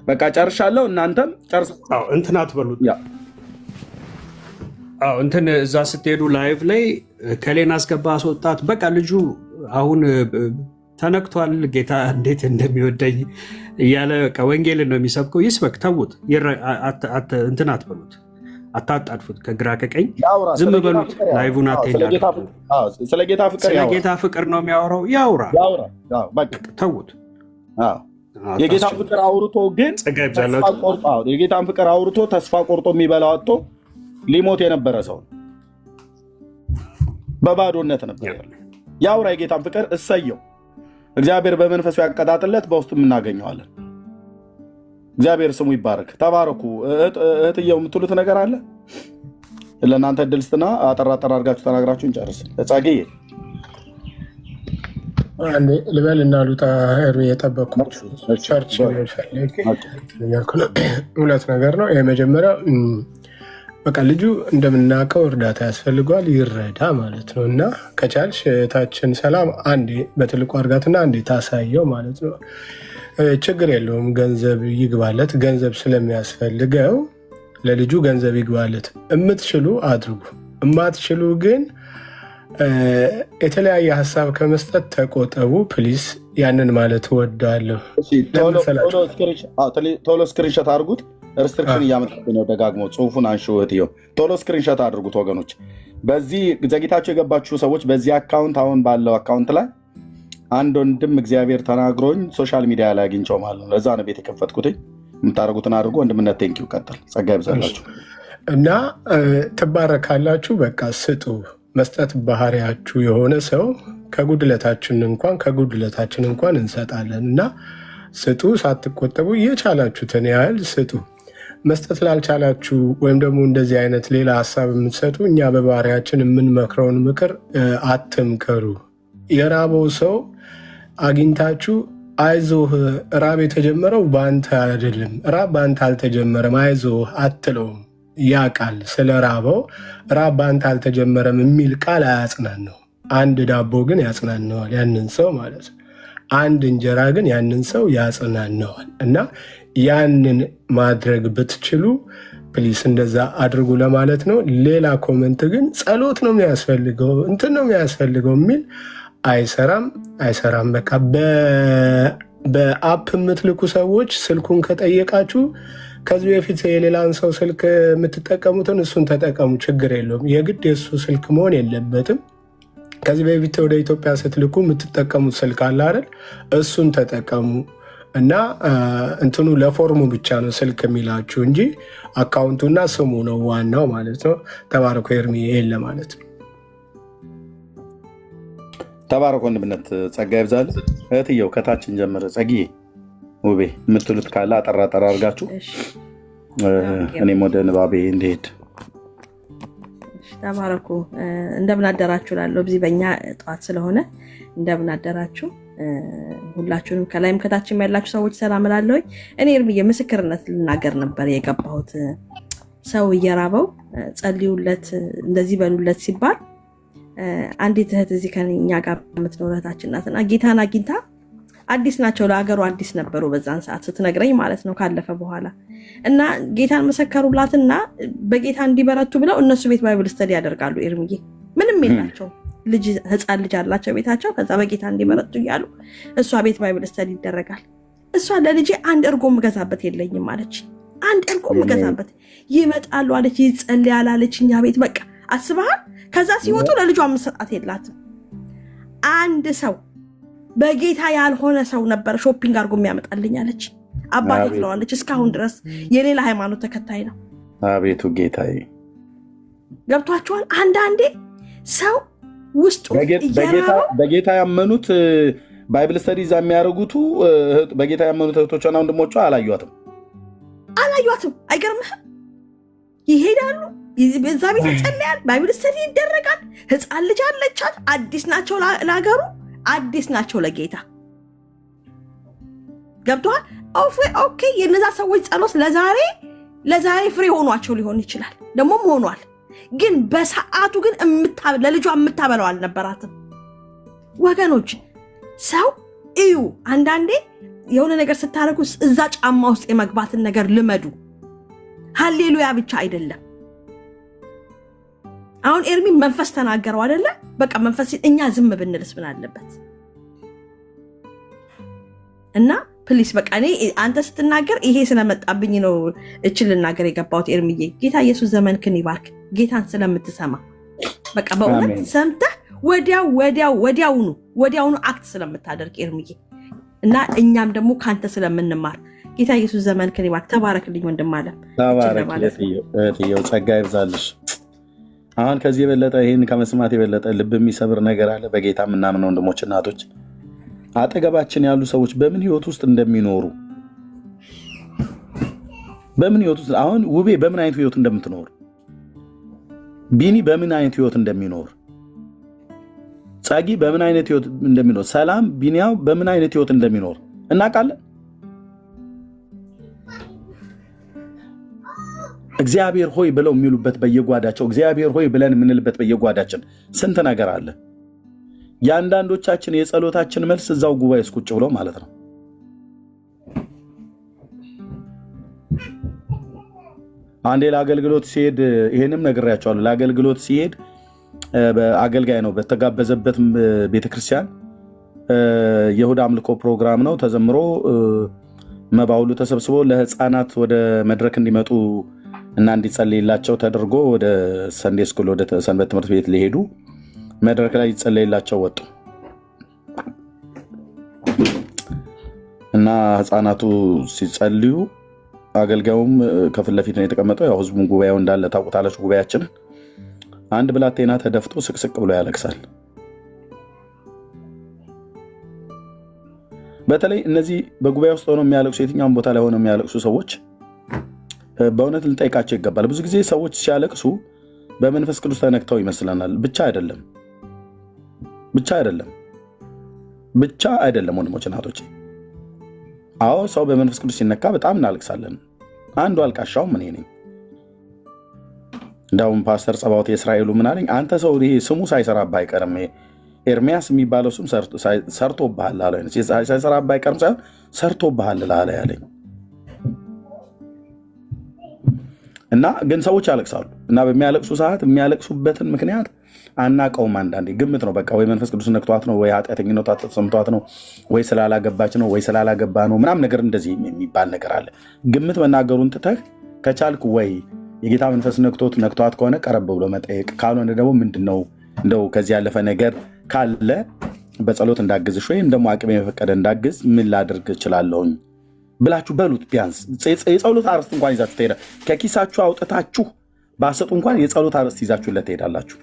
በቃ ጨርሻለሁ። እናንተም ጨርሳችሁ እንትን አትበሉት። እንትን እዛ ስትሄዱ ላይቭ ላይ ከሌን አስገባ አስወጣት። በቃ ልጁ አሁን ተነክቷል። ጌታ እንዴት እንደሚወደኝ እያለ ወንጌልን ነው የሚሰብከው። ይስበክ፣ ተዉት። እንትን አትበሉት፣ አታጣድፉት። ከግራ ከቀኝ ዝም በሉት። ላይቭን ስለ ጌታ ፍቅር ነው የሚያወራው። ያውራ፣ ተዉት። የጌታ ፍቅር አውርቶ ግን የጌታን ፍቅር አውርቶ ተስፋ ቆርጦ የሚበላው አጥቶ ሊሞት የነበረ ሰው በባዶነት ነበር። ያውራ የጌታን ፍቅር። እሰየው። እግዚአብሔር በመንፈሱ ያቀጣጥለት፣ በውስጡ እናገኘዋለን። እግዚአብሔር ስሙ ይባረክ። ተባረኩ። እህትየው የምትሉት ነገር አለ? ለእናንተ እድል ስጥና አጠራ አድርጋችሁ ተናግራችሁ እንጨርስ። ጻጌዬ ልበል እና ሉጣ እርሜ የጠበቅኩት ቸርች ሁለት ነገር ነው። የመጀመሪያው በቃ ልጁ እንደምናውቀው እርዳታ ያስፈልገዋል፣ ይረዳ ማለት ነው። እና ከቻልሽ እህታችን ሰላም አንዴ በትልቁ አርጋትና አንዴ ታሳየው ማለት ነው። ችግር የለውም፣ ገንዘብ ይግባለት። ገንዘብ ስለሚያስፈልገው ለልጁ ገንዘብ ይግባለት። የምትችሉ አድርጉ፣ የማትችሉ ግን የተለያየ ሀሳብ ከመስጠት ተቆጠቡ ፕሊስ። ያንን ማለት እወዳለሁ። ቶሎ ስክሪንሾት አድርጉት። ሪስትሪክሽን እያመጣብኝ ነው። ደጋግሞ ጽሁፉን አንሺው እህትየው። ቶሎ ስክሪንሾት አድርጉት ወገኖች። በዚህ ዘግይታችሁ የገባችሁ ሰዎች በዚህ አካውንት፣ አሁን ባለው አካውንት ላይ አንድ ወንድም እግዚአብሔር ተናግሮኝ ሶሻል ሚዲያ ላይ አግኝቼው ማለት ነው። ለዛ ነው ቤት የከፈትኩት። የምታደርጉትን አድርጉ። ወንድምነት ቴንኪው። ቀጥል። ጸጋ ይብዛላችሁ እና ትባረካላችሁ። በቃ ስጡ። መስጠት ባህሪያችሁ የሆነ ሰው ከጉድለታችን እንኳን እንሰጣለን እና ስጡ። ሳትቆጠቡ የቻላችሁትን ያህል ስጡ። መስጠት ላልቻላችሁ ወይም ደግሞ እንደዚህ አይነት ሌላ ሀሳብ የምትሰጡ እኛ በባህሪያችን የምንመክረውን ምክር አትምከሩ። የራበው ሰው አግኝታችሁ አይዞህ፣ ራብ የተጀመረው በአንተ አይደለም፣ ራብ በአንተ አልተጀመረም፣ አይዞህ አትለውም። ያ ቃል ስለ ራበው ራብ በአንተ አልተጀመረም የሚል ቃል አያጽናነው። አንድ ዳቦ ግን ያጽናነዋል ያንን ሰው ማለት ነው። አንድ እንጀራ ግን ያንን ሰው ያጽናነዋል። እና ያንን ማድረግ ብትችሉ ፕሊስ እንደዛ አድርጉ ለማለት ነው። ሌላ ኮመንት ግን ጸሎት ነው የሚያስፈልገው እንትን ነው የሚያስፈልገው የሚል አይሰራም። በቃ በአፕ የምትልኩ ሰዎች ስልኩን ከጠየቃችሁ ከዚህ በፊት የሌላን ሰው ስልክ የምትጠቀሙትን እሱን ተጠቀሙ፣ ችግር የለውም። የግድ የእሱ ስልክ መሆን የለበትም። ከዚህ በፊት ወደ ኢትዮጵያ ስትልኩ የምትጠቀሙት ስልክ አለ አይደል? እሱን ተጠቀሙ እና እንትኑ ለፎርሙ ብቻ ነው ስልክ የሚላችሁ እንጂ አካውንቱና ስሙ ነው ዋናው ማለት ነው። ተባረኩ ኤርሚ፣ ይሄን ለማለት ነው። ተባረክ ወንድምነት፣ ጸጋ ይብዛል። እህትየው ከታችን ጀምረ ጸጊዬ ውቤ የምትሉት ካለ አጠራ ጠራ አድርጋችሁ እኔም ወደ ንባቤ እንድሄድ። ተባረኩ። እንደምን አደራችሁ ላለው በዚህ በእኛ ጠዋት ስለሆነ እንደምን አደራችሁ ሁላችሁንም፣ ከላይም ከታችም ያላችሁ ሰዎች ሰላም እላለሁኝ። እኔ እርምዬ ምስክርነት ልናገር ነበር የገባሁት። ሰው እየራበው ጸልዩለት፣ እንደዚህ በሉለት ሲባል አንዲት እህት እዚህ ከኛ ጋር የምትኖር እህታችን ናትና ጌታን አግኝታ አዲስ ናቸው ለሀገሩ አዲስ ነበሩ በዛን ሰዓት ስትነግረኝ ማለት ነው ካለፈ በኋላ እና ጌታን መሰከሩላትና በጌታ እንዲበረቱ ብለው እነሱ ቤት ባይብል ስተዲ ያደርጋሉ። ኤርሚዬ ምንም የላቸው ህፃን ልጅ አላቸው ቤታቸው። ከዛ በጌታ እንዲበረቱ እያሉ እሷ ቤት ባይብል ስተዲ ይደረጋል። እሷ ለልጄ አንድ እርጎ ምገዛበት የለኝም አለች። አንድ እርጎ ምገዛበት ይመጣሉ አለች፣ ይጸልያል አለች እኛ ቤት በቃ አስበሃል። ከዛ ሲወጡ ለልጇ መሰጣት የላትም። አንድ ሰው በጌታ ያልሆነ ሰው ነበር ሾፒንግ አድርጎ የሚያመጣልኝ አለች። አባቴ ትለዋለች እስካሁን ድረስ የሌላ ሃይማኖት ተከታይ ነው። አቤቱ ጌታዬ፣ ገብቷቸዋል። አንዳንዴ ሰው ውስጡ በጌታ ያመኑት ባይብል ስተዲ እዛ የሚያደርጉቱ በጌታ ያመኑት እህቶቿና ወንድሞቿ አላዩዋትም። አይገርምህም? ይሄዳሉ፣ በዛ ቤት ይጸለያል፣ ባይብል ስተዲ ይደረጋል። ህፃን ልጅ አለቻት። አዲስ ናቸው ለሀገሩ፣ አዲስ ናቸው ለጌታ። ገብተዋል። ኦኬ፣ የነዛ ሰዎች ጸሎት ለዛሬ ፍሬ ሆኗቸው ሊሆን ይችላል፣ ደግሞም ሆኗል። ግን በሰዓቱ ግን ለልጇ የምታበለው አልነበራትም። ወገኖች ሰው እዩ፣ አንዳንዴ የሆነ ነገር ስታደርጉ እዛ ጫማ ውስጥ የመግባትን ነገር ልመዱ። ሃሌሉያ ብቻ አይደለም። አሁን ኤርሚ መንፈስ ተናገረው አይደለ? በቃ መንፈስ እኛ ዝም ብንልስ ምን አለበት? እና ፕሊስ በቃ እኔ አንተ ስትናገር ይሄ ስለመጣብኝ ነው እችል ልናገር የገባሁት። ኤርሚዬ ጌታ ኢየሱስ ዘመንክን ይባርክ። ጌታን ስለምትሰማ በቃ በእውነት ሰምተህ ወዲያውኑ አክት ስለምታደርግ ኤርሚዬ እና እኛም ደግሞ ካንተ ስለምንማር ጌታ ኢየሱስ ዘመንክን ይባርክ። ተባረክልኝ ወንድም አለም። ተባረክልኝ፣ ጸጋ ይብዛልሽ። አሁን ከዚህ የበለጠ ይህን ከመስማት የበለጠ ልብ የሚሰብር ነገር አለ? በጌታ የምናምን ወንድሞች እናቶች፣ አጠገባችን ያሉ ሰዎች በምን ህይወት ውስጥ እንደሚኖሩ አሁን ውቤ በምን አይነት ህይወት እንደምትኖር፣ ቢኒ በምን አይነት ህይወት እንደሚኖር፣ ጸጊ በምን አይነት ህይወት እንደሚኖር፣ ሰላም ቢኒያው በምን አይነት ህይወት እንደሚኖር እናውቃለን። እግዚአብሔር ሆይ ብለው የሚሉበት በየጓዳቸው፣ እግዚአብሔር ሆይ ብለን የምንልበት በየጓዳችን ስንት ነገር አለ። የአንዳንዶቻችን የጸሎታችን መልስ እዛው ጉባኤ ውስጥ ቁጭ ብለው ማለት ነው። አንዴ ለአገልግሎት ሲሄድ ይሄንም ነግሬያቸዋለሁ። ለአገልግሎት ሲሄድ አገልጋይ ነው በተጋበዘበት ቤተክርስቲያን የእሑድ አምልኮ ፕሮግራም ነው ተዘምሮ መባ ሁሉ ተሰብስቦ ለህፃናት ወደ መድረክ እንዲመጡ እና እንዲጸልይላቸው ተደርጎ ወደ ሰንዴ ስኩል ወደ ሰንበት ትምህርት ቤት ሊሄዱ መድረክ ላይ ይጸልይላቸው ወጡ እና ህፃናቱ ሲጸልዩ አገልጋዩም ከፊት ለፊት ነው የተቀመጠው። ያው ህዝቡን ጉባኤው እንዳለ ታውቁታላችሁ ጉባኤያችንን። አንድ ብላቴና ተደፍቶ ስቅስቅ ብሎ ያለቅሳል። በተለይ እነዚህ በጉባኤ ውስጥ ሆነው የሚያለቅሱ፣ የትኛውን ቦታ ላይ ሆነው የሚያለቅሱ ሰዎች በእውነት ልንጠይቃቸው ይገባል። ብዙ ጊዜ ሰዎች ሲያለቅሱ በመንፈስ ቅዱስ ተነክተው ይመስለናል። ብቻ አይደለም ወንድሞች እናቶቼ። አዎ ሰው በመንፈስ ቅዱስ ሲነካ በጣም እናለቅሳለን። አንዱ አልቃሻውም እኔ ነኝ። እንዳውም ፓስተር ጸባዖት የእስራኤሉ ምን አለኝ፣ አንተ ሰው ይሄ ስሙ ሳይሰራብህ አይቀርም፣ ኤርሚያስ የሚባለው ስም ሰርቶብሃል አለ። ሳይሰራብህ አይቀርም ሳይሆን ሰርቶብሃል አለ ያለኝ። እና ግን ሰዎች ያለቅሳሉ እና በሚያለቅሱ ሰዓት የሚያለቅሱበትን ምክንያት አናቀውም። አንዳንዴ ግምት ነው በቃ ወይ መንፈስ ቅዱስ ነክቷት ነው ወይ ኃጢአተኝነቷ ተሰምቷት ነው ወይ ስላላገባች ነው ወይ ስላላገባ ነው ምናምን ነገር እንደዚህ የሚባል ነገር አለ። ግምት መናገሩን ትተህ ከቻልክ ወይ የጌታ መንፈስ ነክቷት ከሆነ ቀረብ ብሎ መጠየቅ፣ ካልሆነ ደግሞ ምንድነው እንደው ከዚህ ያለፈ ነገር ካለ በጸሎት እንዳግዝሽ ወይም ደግሞ አቅሜ የፈቀደ እንዳግዝ ምን ላድርግ እችላለሁኝ ብላችሁ በሉት። ቢያንስ የጸሎት አርዕስት እንኳን ይዛችሁ ትሄዳ ከኪሳችሁ አውጥታችሁ ባሰጡ እንኳን የጸሎት አርዕስት ይዛችሁለት ትሄዳላችሁ።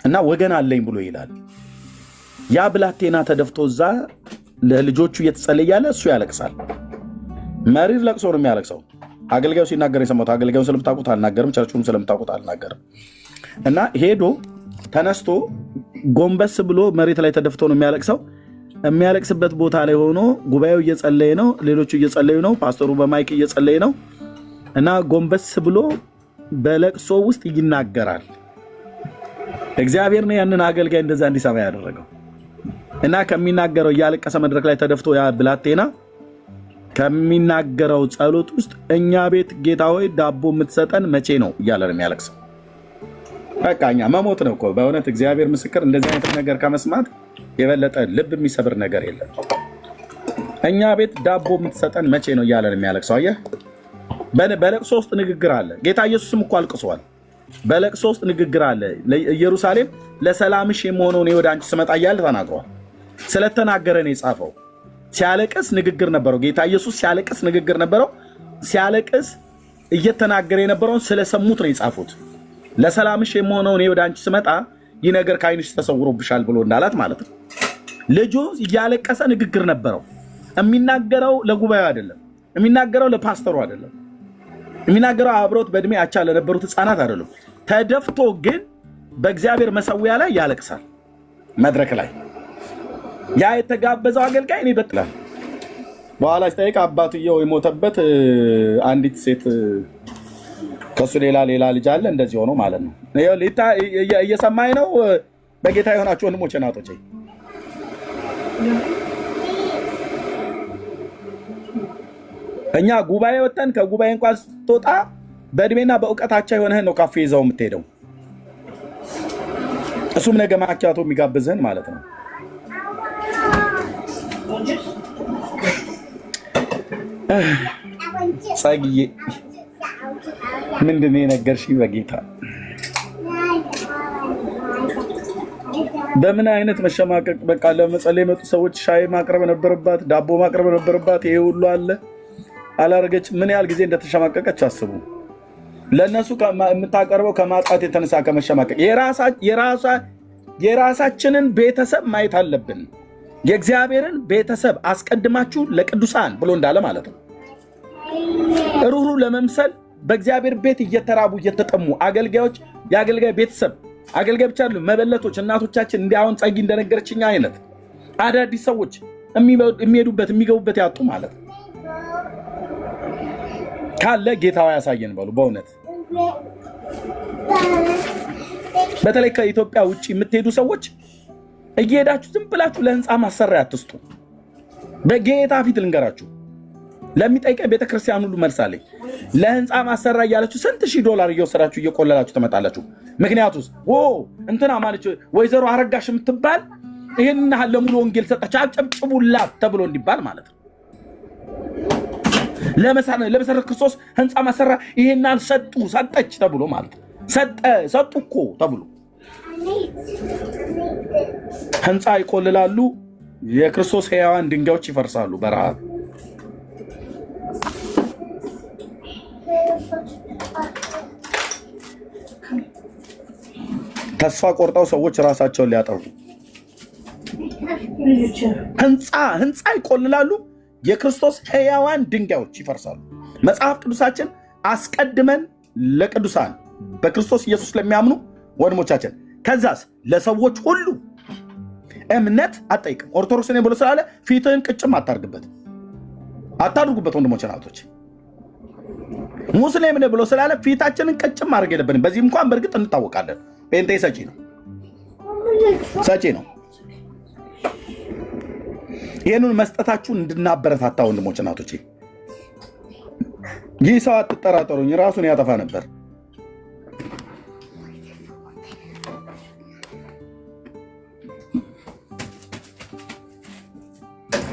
እና ወገን አለኝ ብሎ ይላል። ያ ብላቴና ተደፍቶ እዛ ለልጆቹ እየተጸለየ ያለ እሱ ያለቅሳል። መሪር ለቅሶ ነው የሚያለቅሰው። አገልጋዩ ሲናገር የሰማሁት አገልጋዩን ስለምታውቁት አልናገርም፣ ቸርቹም ስለምታውቁት አልናገርም። እና ሄዶ ተነስቶ ጎንበስ ብሎ መሬት ላይ ተደፍቶ ነው የሚያለቅሰው። የሚያለቅስበት ቦታ ላይ ሆኖ ጉባኤው እየጸለየ ነው፣ ሌሎቹ እየጸለዩ ነው፣ ፓስተሩ በማይክ እየጸለየ ነው። እና ጎንበስ ብሎ በለቅሶ ውስጥ ይናገራል። እግዚአብሔር ነው ያንን አገልጋይ እንደዛ እንዲሰማ ያደረገው። እና ከሚናገረው እያለቀሰ መድረክ ላይ ተደፍቶ ያ ብላቴና ከሚናገረው ጸሎት ውስጥ እኛ ቤት ጌታ ሆይ ዳቦ የምትሰጠን መቼ ነው እያለ ነው የሚያለቅሰው። በቃ እኛ መሞት ነው እኮ በእውነት እግዚአብሔር ምስክር። እንደዚህ አይነት ነገር ከመስማት የበለጠ ልብ የሚሰብር ነገር የለም። እኛ ቤት ዳቦ የምትሰጠን መቼ ነው እያለ ነው የሚያለቅሰው። አየህ፣ በለቅሶ ውስጥ ንግግር አለ። ጌታ ኢየሱስም እኮ አልቅሷል። በለቅሶ ውስጥ ንግግር አለ። ኢየሩሳሌም ለሰላምሽ የምሆነውን ወደ አንቺ ስመጣ እያለ ተናግሯል። ስለተናገረ ነው የጻፈው። ሲያለቅስ ንግግር ነበረው። ጌታ ኢየሱስ ሲያለቅስ ንግግር ነበረው። ሲያለቅስ እየተናገረ የነበረውን ስለሰሙት ነው የጻፉት። ለሰላምሽ የምሆነውን ወደ አንቺ ስመጣ ይህ ነገር ከዓይንሽ ተሰውሮብሻል ብሎ እንዳላት ማለት ነው። ልጁ እያለቀሰ ንግግር ነበረው። የሚናገረው ለጉባኤው አይደለም፣ የሚናገረው ለፓስተሩ አይደለም፣ የሚናገረው አብሮት በእድሜ አቻ ለነበሩት ህፃናት አይደለም። ተደፍቶ ግን በእግዚአብሔር መሰዊያ ላይ ያለቅሳል መድረክ ላይ። ያ የተጋበዘው አገልጋይ እኔ በጥላል። በኋላ ሲጠይቅ አባትየው የሞተበት አንዲት ሴት ከሱ ሌላ ልጅ አለ እንደዚህ ሆኖ ማለት ነው። እየሰማኝ ነው። በጌታ የሆናችሁ ወንድሞቼ ናቶቼ እኛ ጉባኤ ወጥተን ከጉባኤ እንኳን ስትወጣ በእድሜና በእውቀታቸው የሆነህን ነው ካፌ ይዘው የምትሄደው። እሱም ነገ ማኪያቶ የሚጋብዝህን ማለት ነው። ጸግዬ ምንድን ነው የነገርሽኝ? በጌታ በምን አይነት መሸማቀቅ! በቃ ለመጸለይ የመጡ ሰዎች ሻይ ማቅረብ ነበረባት፣ ዳቦ ማቅረብ ነበረባት። ይሄ ሁሉ አለ አላረገች። ምን ያህል ጊዜ እንደተሸማቀቀች አስቡ። ለእነሱ የምታቀርበው ከማጣት የተነሳ ከመሸማቀቅ የራሳችንን ቤተሰብ ማየት አለብን። የእግዚአብሔርን ቤተሰብ አስቀድማችሁ ለቅዱሳን ብሎ እንዳለ ማለት ነው። ሩሩ ለመምሰል በእግዚአብሔር ቤት እየተራቡ እየተጠሙ አገልጋዮች፣ የአገልጋይ ቤተሰብ አገልጋይ ብቻ አይደሉም፣ መበለቶች፣ እናቶቻችን እንዲያውን ጸጊ እንደነገረችኛ አይነት አዳዲስ ሰዎች የሚሄዱበት የሚገቡበት ያጡ ማለት ነው። ካለ ጌታው ያሳየን በሉ። በእውነት በተለይ ከኢትዮጵያ ውጭ የምትሄዱ ሰዎች እየሄዳችሁ ዝም ብላችሁ ለህንፃ ማሰሪያ አትስጡ። በጌታ ፊት ልንገራችሁ፣ ለሚጠይቀኝ ቤተክርስቲያን ሁሉ መልሳለኝ። ለህንፃ ማሰሪያ እያላችሁ ስንት ሺህ ዶላር እየወሰዳችሁ እየቆለላችሁ ትመጣላችሁ። ምክንያቱስ እንትና ማለች ወይዘሮ አረጋሽ የምትባል ይህን ያህል ለሙሉ ወንጌል ሰጠች አጨብጭቡላት ተብሎ እንዲባል ማለት ነው። ለመሰረት ክርስቶስ ህንፃ ማሰሪያ ይሄን ሰጠች ተብሎ ማለት ነው። ሰጡ እኮ ተብሎ ህንፃ ይቆልላሉ። የክርስቶስ ሕያዋን ድንጋዮች ይፈርሳሉ በረሃብ። ተስፋ ቆርጠው ሰዎች ራሳቸውን ሊያጠፉ ህንፃ ይቆልላሉ። የክርስቶስ ሕያዋን ድንጋዮች ይፈርሳሉ። መጽሐፍ ቅዱሳችን አስቀድመን ለቅዱሳን በክርስቶስ ኢየሱስ ለሚያምኑ ወንድሞቻችን ከዛስ ለሰዎች ሁሉ እምነት አትጠይቅም። ኦርቶዶክስ ነኝ ብሎ ስላለ ፊትህን ቅጭም አታድርጉበት። ወንድሞች ናቶች ሙስሊም ነኝ ብሎ ስላለ ፊታችንን ቅጭም ማድረግ የለብንም። በዚህ እንኳን በእርግጥ እንታወቃለን። ጴንጤ ሰጪ ነው። ይህንን መስጠታችሁን እንድናበረታታ ወንድሞች ናቶቼ፣ ይህ ሰው አትጠራጠሩኝ ራሱን ያጠፋ ነበር።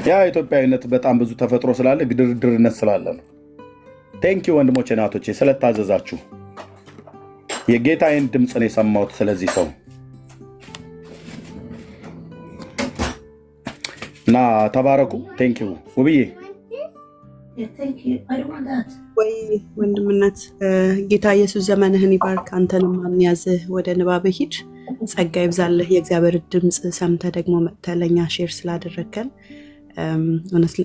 ያ ኢትዮጵያዊነት በጣም ብዙ ተፈጥሮ ስላለ ግድርድርነት ስላለ ነው። ቴንኪ ወንድሞቼ ናቶቼ ስለታዘዛችሁ። የጌታዬን ድምፅ ነው የሰማሁት። ስለዚህ ሰው እና ተባረኩ። ቴንኪው ውብዬ። ወይ ወንድምነት ጌታ ኢየሱስ ዘመንህን ይባርክ። አንተንም ማን ያዝህ። ወደ ንባብ ሂድ። ጸጋ ይብዛልህ። የእግዚአብሔር ድምፅ ሰምተህ ደግሞ መጥተህ ለእኛ ሼር ስላደረግከን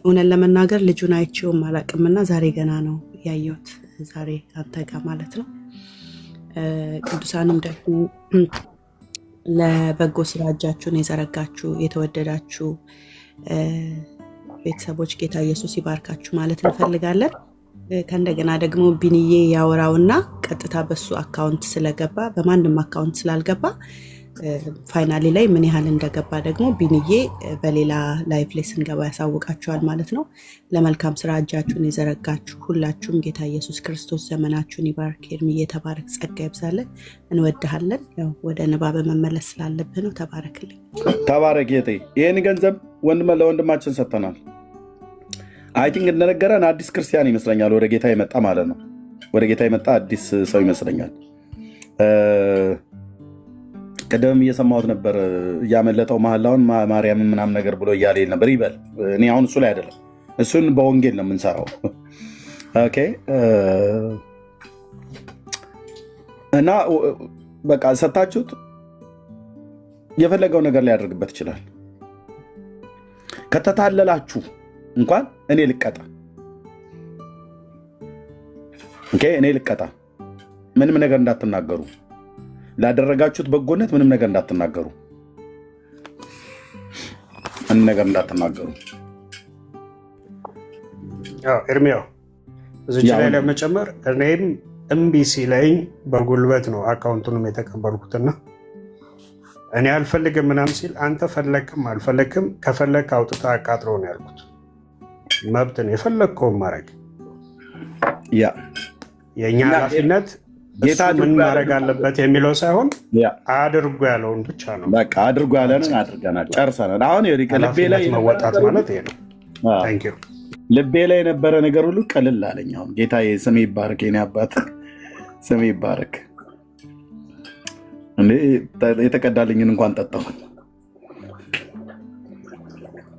እውነት ለመናገር ልጁን አይቼውም አላውቅምና ዛሬ ገና ነው ያየሁት። ዛሬ አንተ ጋር ማለት ነው። ቅዱሳንም ደግሞ ለበጎ ስራ እጃችሁን የዘረጋችሁ የተወደዳችሁ ቤተሰቦች ጌታ ኢየሱስ ይባርካችሁ ማለት እንፈልጋለን። ከእንደገና ደግሞ ቢንዬ ያወራውና ቀጥታ በሱ አካውንት ስለገባ በማንም አካውንት ስላልገባ ፋይናሊ ላይ ምን ያህል እንደገባ ደግሞ ቢንዬ በሌላ ላይቭ ላይ ስንገባ ያሳውቃችኋል ማለት ነው። ለመልካም ስራ እጃችሁን የዘረጋችሁ ሁላችሁም ጌታ ኢየሱስ ክርስቶስ ዘመናችሁን ይባርክ። ኤርሚዬ ተባረክ፣ ጸጋ ይብዛለን። እንወድሃለን። ያው ወደ ንባብ መመለስ ስላለብህ ነው። ተባረክልኝ። ተባረክ ጌጤ። ይህን ገንዘብ ለወንድማችን ሰጥተናል። አይ ቲንክ እንደነገረን አዲስ ክርስቲያን ይመስለኛል ወደ ጌታ የመጣ ማለት ነው። ወደ ጌታ የመጣ አዲስ ሰው ይመስለኛል። ቀደም እየሰማሁት ነበር እያመለጠው መሐላውን ማርያም ምናምን ነገር ብሎ እያለ ነበር። ይበል። እኔ አሁን እሱ ላይ አይደለም፣ እሱን በወንጌል ነው የምንሰራው። ኦኬ። እና በቃ ሰታችሁት የፈለገው ነገር ሊያደርግበት ይችላል። ከተታለላችሁ እንኳን እኔ ልቀጣ። ኦኬ፣ እኔ ልቀጣ። ምንም ነገር እንዳትናገሩ፣ ላደረጋችሁት በጎነት ምንም ነገር እንዳትናገሩ፣ ምንም ነገር እንዳትናገሩ። ኤርሚያው እዚህ ላይ ለመጨመር እኔም እምቢ ሲለኝ በጉልበት ነው አካውንቱንም የተቀበልኩትና እኔ አልፈልግም ምናምን ሲል አንተ ፈለግክም አልፈለግክም ከፈለግ አውጥታ አቃጥሮ ነው ያልኩት። መብት ነው የፈለግከውን ማድረግ። የእኛ ኃላፊነት እሱ ምን ማድረግ አለበት የሚለው ሳይሆን አድርጎ ያለውን ብቻ ነው። በቃ አድርጎ ያለንን አድርገናል፣ ጨርሰናል። አሁን ልቤ ላይ መወጣት ማለት ይሄ ነው። ልቤ ላይ የነበረ ነገር ሁሉ ቀልል አለኝ። አሁን ጌታ ስሜ ይባረክ፣ የኔ አባት ስሜ ይባረክ። የተቀዳልኝን እንኳን ጠጣሁ።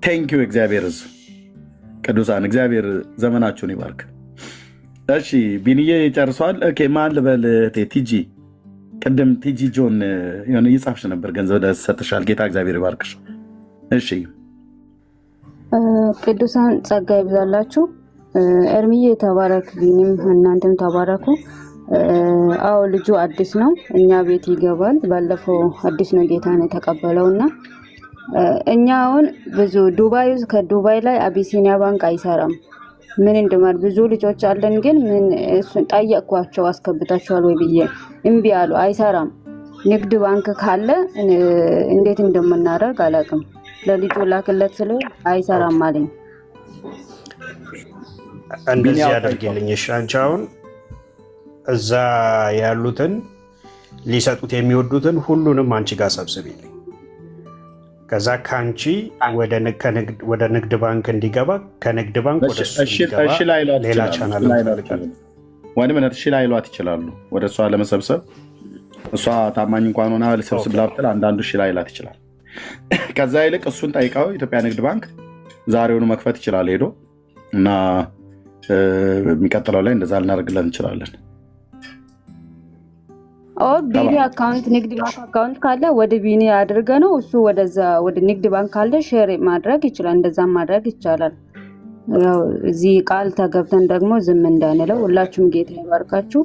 ቴንኪው እግዚአብሔር ሕዝብ ቅዱሳን፣ እግዚአብሔር ዘመናችሁን ይባርክ። እሺ ቢንዬ ጨርሷል። ኦኬ፣ ማን ልበል? ቲጂ ቅድም ቲጂ ጆን የሆነ እየጻፍሽ ነበር፣ ገንዘብ ሰጥሻል። ጌታ እግዚአብሔር ይባርክሽ። እሺ ቅዱሳን ጸጋ ይብዛላችሁ። ኤርሚዬ ተባረክ፣ ቢኒም እናንተም ተባረኩ። አዎ ልጁ አዲስ ነው፣ እኛ ቤት ይገባል። ባለፈው አዲስ ነው ጌታን የተቀበለውና እኛ አሁን ብዙ ዱባይ ውስጥ ከዱባይ ላይ አቢሲኒያ ባንክ አይሰራም። ምን እንደማር ብዙ ልጆች አለን፣ ግን ምን ጠየቅኳቸው አስከብታችኋል ወይ ብዬ እምቢ አሉ። አይሰራም። ንግድ ባንክ ካለ እንዴት እንደምናደርግ አላውቅም። ለልጁ ላክለት ስለ አይሰራም አለኝ። እንደዚህ ያደርግልኝ። እሺ አንቺ አሁን እዛ ያሉትን ሊሰጡት የሚወዱትን ሁሉንም አንቺ ጋር ሰብስቢልኝ። ከዛ ከአንቺ ወደ ንግድ ባንክ እንዲገባ ከንግድ ባንክ ወደ ሌላ ቻናል ወንድምነት እሺ ላይሏት ይችላሉ። ወደ እሷ ለመሰብሰብ እሷ ታማኝ እንኳን ሆና ልሰብስብ ላብትል አንዳንዱ እሺ ላይላት ይችላል። ከዛ ይልቅ እሱን ጠይቀው ኢትዮጵያ ንግድ ባንክ ዛሬውኑ መክፈት ይችላል ሄዶ እና የሚቀጥለው ላይ እንደዛ ልናደርግለን እንችላለን። ቢኒ አካውንት ንግድ ባንክ አካውንት ካለ ወደ ቢኒ አድርገ ነው እሱ ወደዛ ወደ ንግድ ባንክ ካለ ሼር ማድረግ ይችላል። እንደዛ ማድረግ ይቻላል። ያው እዚህ ቃል ተገብተን ደግሞ ዝም እንዳንለው ሁላችሁም ጌታ ይባርካችሁ።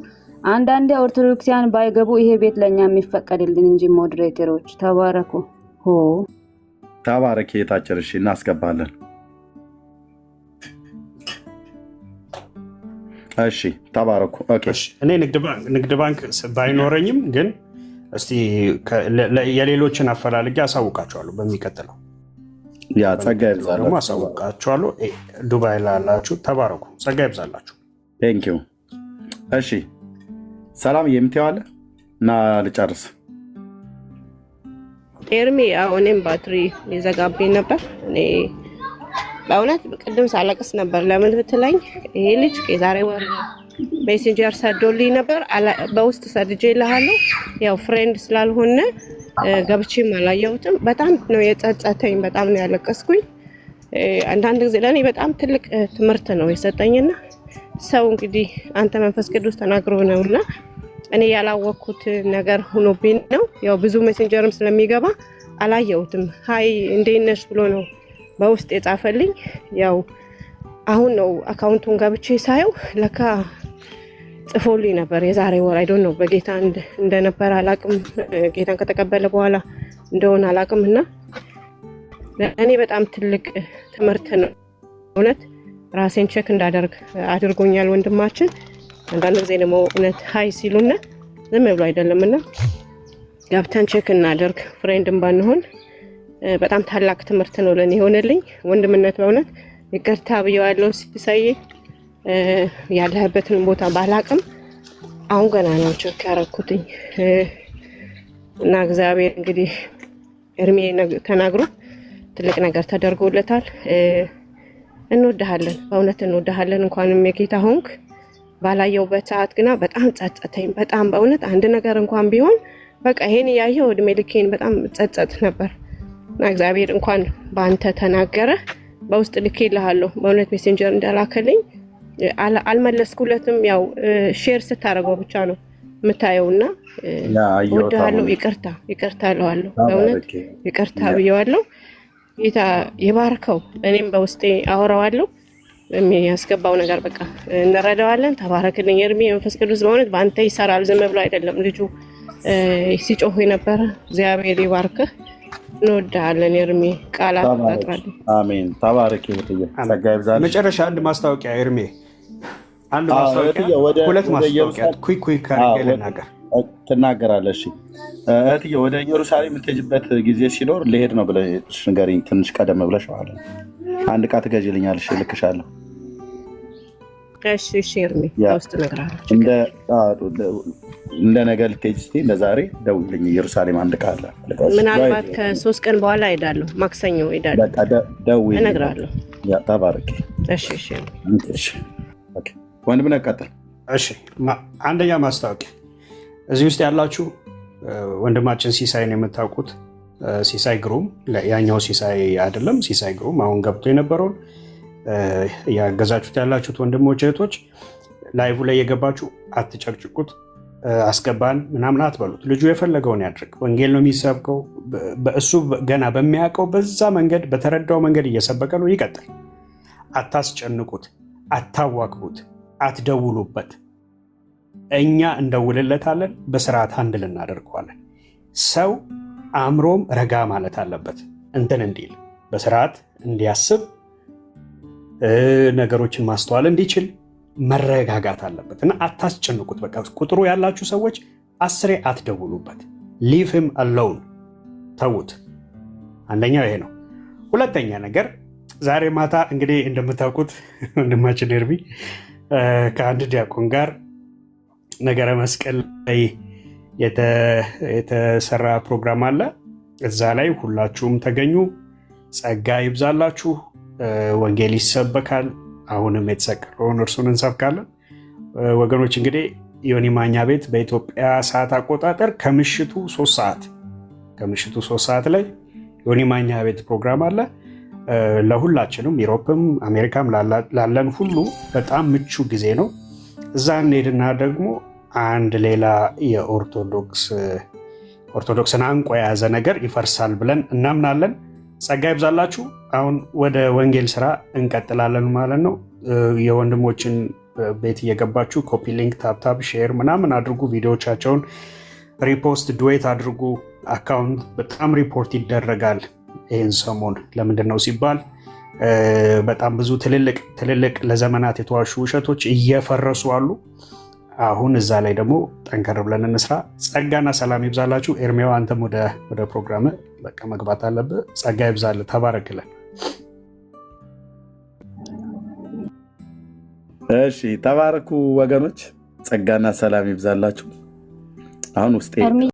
አንዳንዴ ኦርቶዶክሲያን ባይገቡ ይሄ ቤት ለኛ የሚፈቀድልን እንጂ ሞዴሬተሮች ተባረኩ። ተባረክ የታጨር እሺ እናስገባለን። እሺ ተባረኩ። ኦኬ እኔ ንግድ ባንክ ባይኖረኝም ግን እስቲ የሌሎችን አፈላልጌ አሳውቃቸዋለሁ። በሚቀጥለው ያ ጸጋ ይብዛላችሁ አሳውቃቸዋለሁ። ዱባይ ላላችሁ ተባረኩ፣ ጸጋ ይብዛላችሁ። ቴንክ ዩ። እሺ ሰላም የምትዋለ እና ልጨርስ። ኤርሚ እኔም ባትሪ ሊዘጋብኝ ነበር። እኔ በእውነት ቅድም ሳለቅስ ነበር። ለምን ብትለኝ ይሄ ልጅ የዛሬ ወር ሜሴንጀር ሰዶልኝ ነበር። በውስጥ ሰድጄ እልሃለሁ። ያው ፍሬንድ ስላልሆነ ገብቼም አላየሁትም። በጣም ነው የጸጸተኝ። በጣም ነው ያለቀስኩኝ። አንዳንድ ጊዜ ለእኔ በጣም ትልቅ ትምህርት ነው የሰጠኝና ሰው እንግዲህ አንተ መንፈስ ቅዱስ ተናግሮ ነውና እኔ ያላወቅኩት ነገር ሆኖብኝ ነው። ያው ብዙ ሜሴንጀርም ስለሚገባ አላየሁትም። ሀይ እንዴት ነሽ ብሎ ነው በውስጥ የጻፈልኝ። ያው አሁን ነው አካውንቱን ገብቼ ሳየው ለካ ጽፎልኝ ነበር የዛሬ ወር። አይ ዶንት ኖ በጌታ እንደነበር አላቅም፣ ጌታን ከተቀበለ በኋላ እንደሆነ አላቅም። እና ለእኔ በጣም ትልቅ ትምህርት ነው እውነት። ራሴን ቼክ እንዳደርግ አድርጎኛል ወንድማችን። አንዳንድ ጊዜ ደግሞ እውነት ሀይ ሲሉና ዝም ብሎ አይደለምና ገብተን ቼክ እናደርግ። ፍሬንድም ባንሆን በጣም ታላቅ ትምህርት ነው ለኔ ሆነልኝ። ወንድምነት በእውነት ይቅርታ ብየዋለሁ ሲሳይ። ያለህበትን ቦታ ባላቅም አሁን ገና ነው ቼክ ያደረኩትኝ እና እግዚአብሔር እንግዲህ እርሜ ተናግሮ ትልቅ ነገር ተደርጎለታል። እንወድሃለን፣ በእውነት እንወድሃለን። እንኳንም የጌታ ሆንክ። ባላየውበት ሰዓት ግና በጣም ጸጸተኝ። በጣም በእውነት አንድ ነገር እንኳን ቢሆን በቃ ይሄን ያየው እድሜ ልኬን በጣም ጸጸት ነበር እና እግዚአብሔር እንኳን በአንተ ተናገረ። በውስጥ ልኬልሃለሁ። በእውነት ሜሴንጀር እንዳላከልኝ አልመለስኩለትም። ያው ሼር ስታደርገው ብቻ ነው የምታየውና እወድሃለሁ። ይቅርታ እለዋለሁ። በእውነት ይቅርታ ብየዋለሁ። ጌታ ይባርከው። እኔም በውስጤ አወራዋለሁ። የሚያስገባው ነገር በቃ እንረዳዋለን። ተባረክልኝ ኤርሚ። መንፈስ ቅዱስ በእውነት በአንተ ይሰራል። ዝም ብሎ አይደለም ልጁ ሲጮህ የነበረ። እግዚአብሔር ይባርክህ። እንወድሃለን ኤርሚ። ቃላት ታጥራለህ። አሜን። ተባረክ ይሁትዬ። ጸጋ ይብዛልሽ። መጨረሻ አንድ ማስታወቂያ ኤርሚ፣ አንድ ማስታወቂያ፣ ሁለት ማስታወቂያ ኩይ ካርጌ ልናገር ትናገራለሽ። እህትዬ ወደ ኢየሩሳሌም የምትሄጂበት ጊዜ ሲኖር ልሄድ ነው ብለሽ ንገሪኝ። ትንሽ ቀደም ብለሽ ማለት አንድ ዕቃ ትገዢልኛለሽ፣ እልክሻለሁ። እሺ ኤርሚ፣ ውስጥ እነግርሃለሁ። እንደ ነገ ልትሄጂ ስትይ እንደ ዛሬ ደውይልኝ። ኢየሩሳሌም አንድ ዕቃ አለ። ምናልባት ከ3 ቀን በኋላ እሄዳለሁ። ማክሰኞ እሄዳለሁ። ደውይልኝ፣ እነግርሃለሁ። ተባረኪ። እሺ ወንድምነህ ቀጥል። እሺ አንደኛ ማስታወቂያ፣ እዚህ ውስጥ ያላችሁ ወንድማችን ሲሳይን የምታውቁት ሲሳይ ግሩም፣ ያኛው ሲሳይ አይደለም፣ ሲሳይ ግሩም አሁን ገብቶ የነበረውን ያገዛችሁት ያላችሁት ወንድሞች እህቶች፣ ላይቭ ላይ የገባችሁ አትጨቅጭቁት፣ አስገባን ምናምን አትበሉት። ልጁ የፈለገውን ያድርግ። ወንጌል ነው የሚሰብከው። በእሱ ገና በሚያውቀው በዛ መንገድ በተረዳው መንገድ እየሰበከ ነው። ይቀጥል። አታስጨንቁት፣ አታዋክቡት፣ አትደውሉበት። እኛ እንደውልለታለን፣ በስርዓት አንድ እናደርገዋለን። ሰው አእምሮም ረጋ ማለት አለበት። እንትን እንዲል በስርዓት እንዲያስብ ነገሮችን ማስተዋል እንዲችል መረጋጋት አለበት እና አታስጨንቁት። በቃ ቁጥሩ ያላችሁ ሰዎች 10 አትደውሉበት። ሊቭ ሂም አሎን፣ ተዉት። አንደኛው ይሄ ነው። ሁለተኛ ነገር ዛሬ ማታ እንግዲህ እንደምታውቁት ወንድማችን ኤርሚ ከአንድ ዲያቆን ጋር ነገረ መስቀል ላይ የተሰራ ፕሮግራም አለ። እዛ ላይ ሁላችሁም ተገኙ። ጸጋ ይብዛላችሁ። ወንጌል ይሰበካል። አሁንም የተሰቀለውን እርሱን እንሰብካለን። ወገኖች እንግዲህ ዮኒ ማኛ ቤት በኢትዮጵያ ሰዓት አቆጣጠር ከምሽቱ 3 ሰዓት ላይ ዮኒ ማኛ ቤት ፕሮግራም አለ። ለሁላችንም ዩሮፕም አሜሪካም ላለን ሁሉ በጣም ምቹ ጊዜ ነው። እዛ እንሄድና ደግሞ አንድ ሌላ የኦርቶዶክስን አንቆ የያዘ ነገር ይፈርሳል ብለን እናምናለን። ጸጋ ይብዛላችሁ። አሁን ወደ ወንጌል ስራ እንቀጥላለን ማለት ነው። የወንድሞችን ቤት እየገባችሁ ኮፒ ሊንክ፣ ታፕታፕ፣ ሼር ምናምን አድርጉ። ቪዲዮቻቸውን ሪፖስት ዱዌት አድርጉ። አካውንት በጣም ሪፖርት ይደረጋል ይህን ሰሞን። ለምንድን ነው ሲባል በጣም ብዙ ትልልቅ ለዘመናት የተዋሹ ውሸቶች እየፈረሱ አሉ። አሁን እዛ ላይ ደግሞ ጠንከር ብለን እንስራ። ጸጋና ሰላም ይብዛላችሁ። ኤርሚያው አንተም ወደ ፕሮግራም በቃ መግባት አለብህ። ጸጋ ይብዛልህ። ተባረክለን። እሺ ተባረኩ ወገኖች። ጸጋና ሰላም ይብዛላችሁ። አሁን ውስጤ